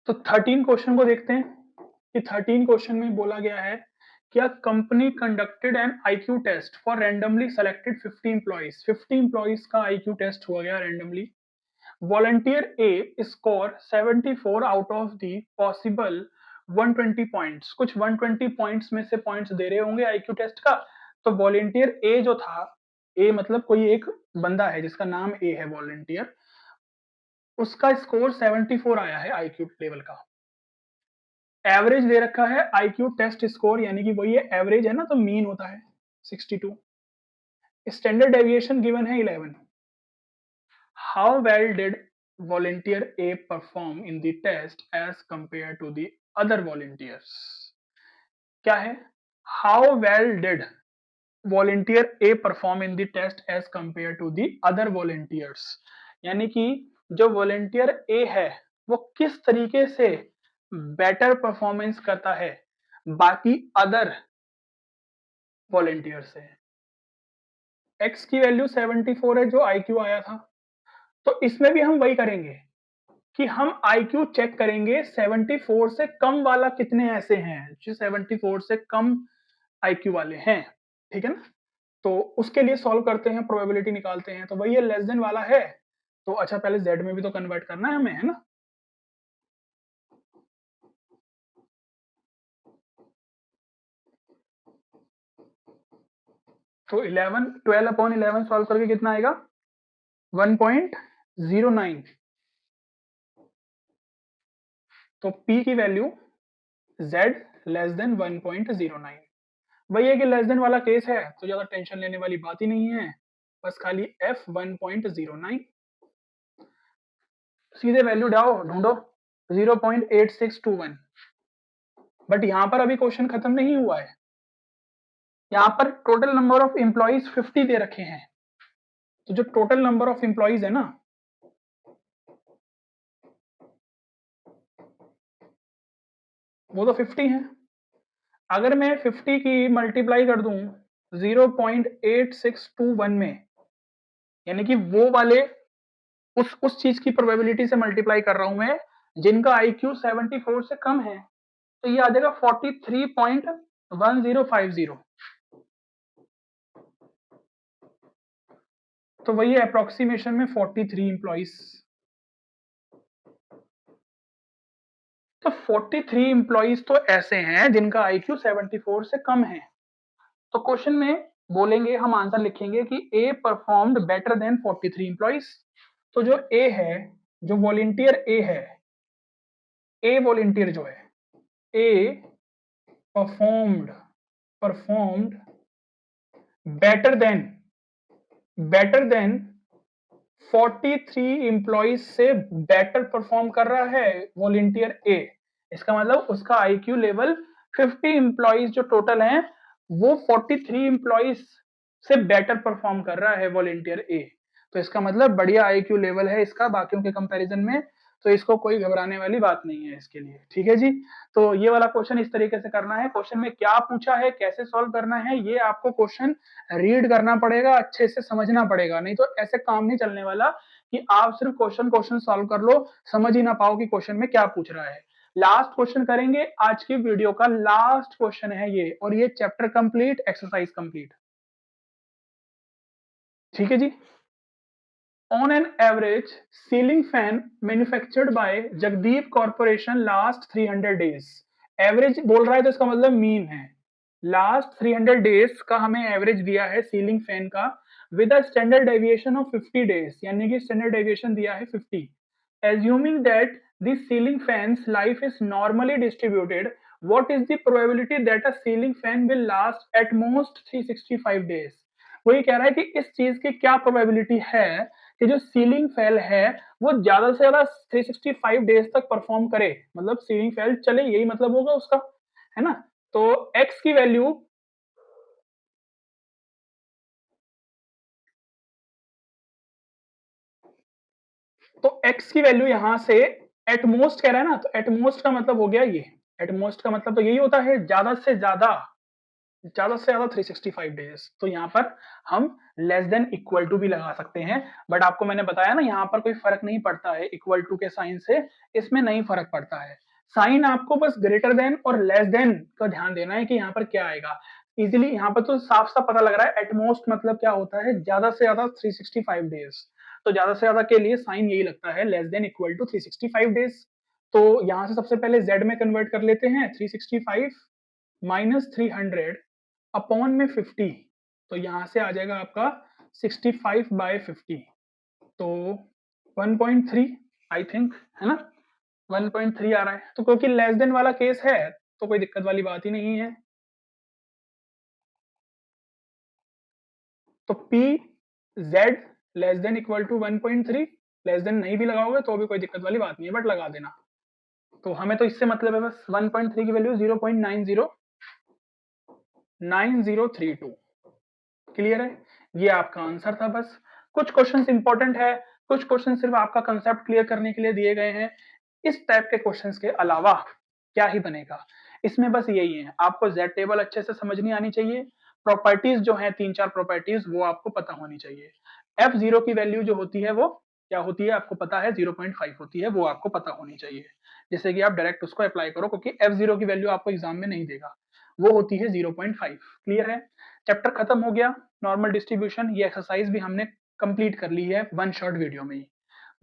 तो 13 क्वेश्चन को देखते हैं कि 13 क्वेश्चन में बोला गया है क्या company conducted an IQ test for randomly selected 50 employees. 50 employees का आईक्यू टेस्ट हुआ गया randomly. Volunteer a score 74 out of the possible 120 points. कुछ 120 पॉइंट्स में से पॉइंट्स दे रहे होंगे आईक्यू टेस्ट का। तो वॉलंटियर ए जो था, ए मतलब कोई एक बंदा है जिसका नाम ए है वॉलंटियर, उसका स्कोर 74 आया है आईक्यू लेवल का। एवरेज दे रखा है आईक्यू टेस्ट स्कोर, यानी कि वही है एवरेज है ना, तो मीन होता है 62। स्टैंडर्ड डेविएशन गिवन है 11। How well did volunteer A perform in the test as compared to the other volunteers? क्या है? How well did volunteer A perform in the test as compared to the other volunteers? यानी कि जो volunteer ए है वो किस तरीके से बेटर परफॉर्मेंस करता है बाकी अदर वॉलेंटियर से। एक्स की वैल्यू 74 है जो आईक्यू आया था, तो इसमें भी हम वही करेंगे कि हम आईक्यू चेक करेंगे 74 से कम वाला कितने ऐसे हैं जो 74 से कम आईक्यू वाले हैं। ठीक है ना? तो उसके लिए सॉल्व करते हैं, प्रोबेबिलिटी निकालते हैं। तो वही है लेस देन वाला है, तो अच्छा पहले जेड में भी तो कन्वर्ट करना है हमें, है ना? तो 11 12 अपॉन 11 सॉल्व करके कितना आएगा? 1.09। तो p की वैल्यू z लेस देन 1.09। वही है कि लेस देन वाला केस है तो ज्यादा टेंशन लेने वाली बात ही नहीं है, बस खाली f 1.09। सीधे वैल्यू डालो, ढूंढो 0.8621। बट यहां पर अभी क्वेश्चन खत्म नहीं हुआ है, यहाँ पर टोटल नंबर ऑफ एम्प्लॉइज 50 दे रखे हैं। तो जो टोटल नंबर ऑफ एम्प्लॉइज है ना, वो तो 50 है। अगर मैं 50 की मल्टीप्लाई कर दूं 0.8621 में, यानी कि वो वाले उस चीज की प्रोबेबिलिटी से मल्टीप्लाई कर रहा हूं मैं जिनका आईक्यू 74 से कम है, तो ये आ जाएगा 43.1050। तो वही अप्रोक्सीमेशन में 43 एम्प्लॉइज। तो 43 एम्प्लॉइज तो ऐसे हैं जिनका आईक्यू 74 से कम है। तो क्वेश्चन में बोलेंगे, हम आंसर लिखेंगे कि ए परफॉर्म्ड बेटर देन 43 एम्प्लॉइज। तो जो ए है, जो वॉलंटियर ए है, ए वॉलंटियर जो है, a performed performed better than 43 employees से बेटर परफॉर्म कर रहा है वॉलंटियर ए। इसका मतलब उसका आईक्यू लेवल 50 एम्प्लॉइज जो टोटल हैं वो 43 एम्प्लॉइज से बेटर परफॉर्म कर रहा है वॉलंटियर ए। तो इसका मतलब बढ़िया आईक्यू लेवल है इसका बाकियों के कंपैरिजन में, तो इसको कोई घबराने वाली बात नहीं है इसके लिए। ठीक है जी, तो ये वाला क्वेश्चन इस तरीके से करना है। क्वेश्चन में क्या पूछा है, कैसे सॉल्व करना है, ये आपको क्वेश्चन रीड करना पड़ेगा, अच्छे से समझना पड़ेगा, नहीं तो ऐसे काम नहीं चलने वाला कि आप सिर्फ क्वेश्चन क्वेश्चन सॉल्व कर लो, समझ ही ना पाओ कि क्वेश्चन में क्या पूछ रहा है। लास्ट क्वेश्चन करेंगे, आज की वीडियो का लास्ट क्वेश्चन है ये, और ये चैप्टर कंप्लीट, एक्सरसाइज कंप्लीट। ठीक है जी। On an average ceiling fan manufactured by Jagdeep corporation last 300 days. Average बोल रहा है तो इसका मतलब मीन है। लास्ट 300 डेज का हमें एवरेज दिया है सीलिंग फैन का with a standard deviation of 50 days, यानी कि स्टैंडर्ड डेविएशन दिया है 50। Assuming that the ceiling fan's life is normally distributed, what is the probability that a ceiling fan will last at most 365 days? वो ये कह रहा है कि इस चीज की क्या प्रोबेबिलिटी है कि जो सीलिंग फैन है वो ज्यादा से ज्यादा 365 डेज तक परफॉर्म करे, मतलब सीलिंग फैन चले, यही मतलब होगा उसका, है ना। तो x की वैल्यू, तो x की वैल्यू यहां से एटमोस्ट कह रहा है ना, तो एटमोस्ट का मतलब हो गया ये। एटमोस्ट का मतलब तो यही होता है ज्यादा से ज्यादा, ज्यादा से ज्यादा 365 डेज। तो यहाँ पर हम लेस देन इक्वल टू भी लगा सकते हैं, बट आपको मैंने बताया ना यहाँ पर कोई फर्क नहीं पड़ता है इक्वल टू के साइन से, इसमें नहीं फर्क पड़ता है। साइन आपको बस ग्रेटर देन और लेस देन का ध्यान देना है कि यहाँ पर क्या आएगा। इजीली यहाँ पर तो साफ साफ पता लग रहा है एटमोस्ट मतलब क्या होता है, ज्यादा से ज्यादा 365 डेज। तो ज्यादा से ज्यादा के लिए साइन यही लगता है, less than equal to 365 days. तो यहाँ से सबसे पहले जेड में कन्वर्ट कर लेते हैं, 365 माइनस 300 अपॉन में 50, तो यहां से आ जाएगा आपका 65/50। तो 1.3 आई थिंक, है ना, 1.3 आ रहा है। तो क्योंकि लेस देन वाला केस है तो कोई दिक्कत वाली बात ही नहीं है। तो P Z less than equal to 1.3, less than नहीं भी लगाओगे तो भी कोई दिक्कत वाली बात नहीं है, बट लगा देना। तो हमें तो इससे मतलब है बस 1.3 की वैल्यू 0.9032। क्लियर है, ये आपका आंसर था बस। कुछ क्वेश्चंस इंपॉर्टेंट है, कुछ क्वेश्चन सिर्फ आपका कंसेप्ट क्लियर करने के लिए दिए गए हैं। इस टाइप के क्वेश्चंस के अलावा क्या ही बनेगा, इसमें बस यही है, आपको जेड टेबल अच्छे से समझनी आनी चाहिए। प्रॉपर्टीज जो है 3-4 प्रॉपर्टीज वो आपको पता होनी चाहिए। F0 की वैल्यू जो होती है वो क्या होती है आपको पता है, 0.5 होती है, वो आपको पता होनी चाहिए, जिससे कि आप डायरेक्ट उसको अप्लाई करो, क्योंकि F0 की वैल्यू आपको एग्जाम में नहीं देगा, वो होती है 0.5। क्लियर है, चैप्टर खत्म हो गया। नॉर्मल डिस्ट्रीब्यूशन ये एक्सरसाइज भी हमने कंप्लीट कर ली है वन शॉर्ट वीडियो में ही।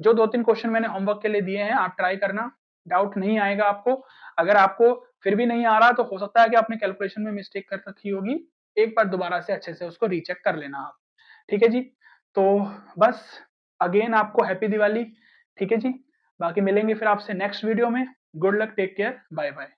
जो 2-3 क्वेश्चन मैंने होमवर्क के लिए दिए हैं आप ट्राई करना, डाउट नहीं आएगा आपको। अगर आपको फिर भी नहीं आ रहा तो हो सकता है कि आपने कैलकुलेशन में मिस्टेक कर रखी होगी, एक बार दोबारा से अच्छे से उसको रीचेक कर लेना आप। ठीक है जी, तो बस अगेन आपको हैप्पी दिवाली। ठीक है जी, बाकी मिलेंगे फिर आपसे नेक्स्ट वीडियो में। Good luck, take care, bye bye.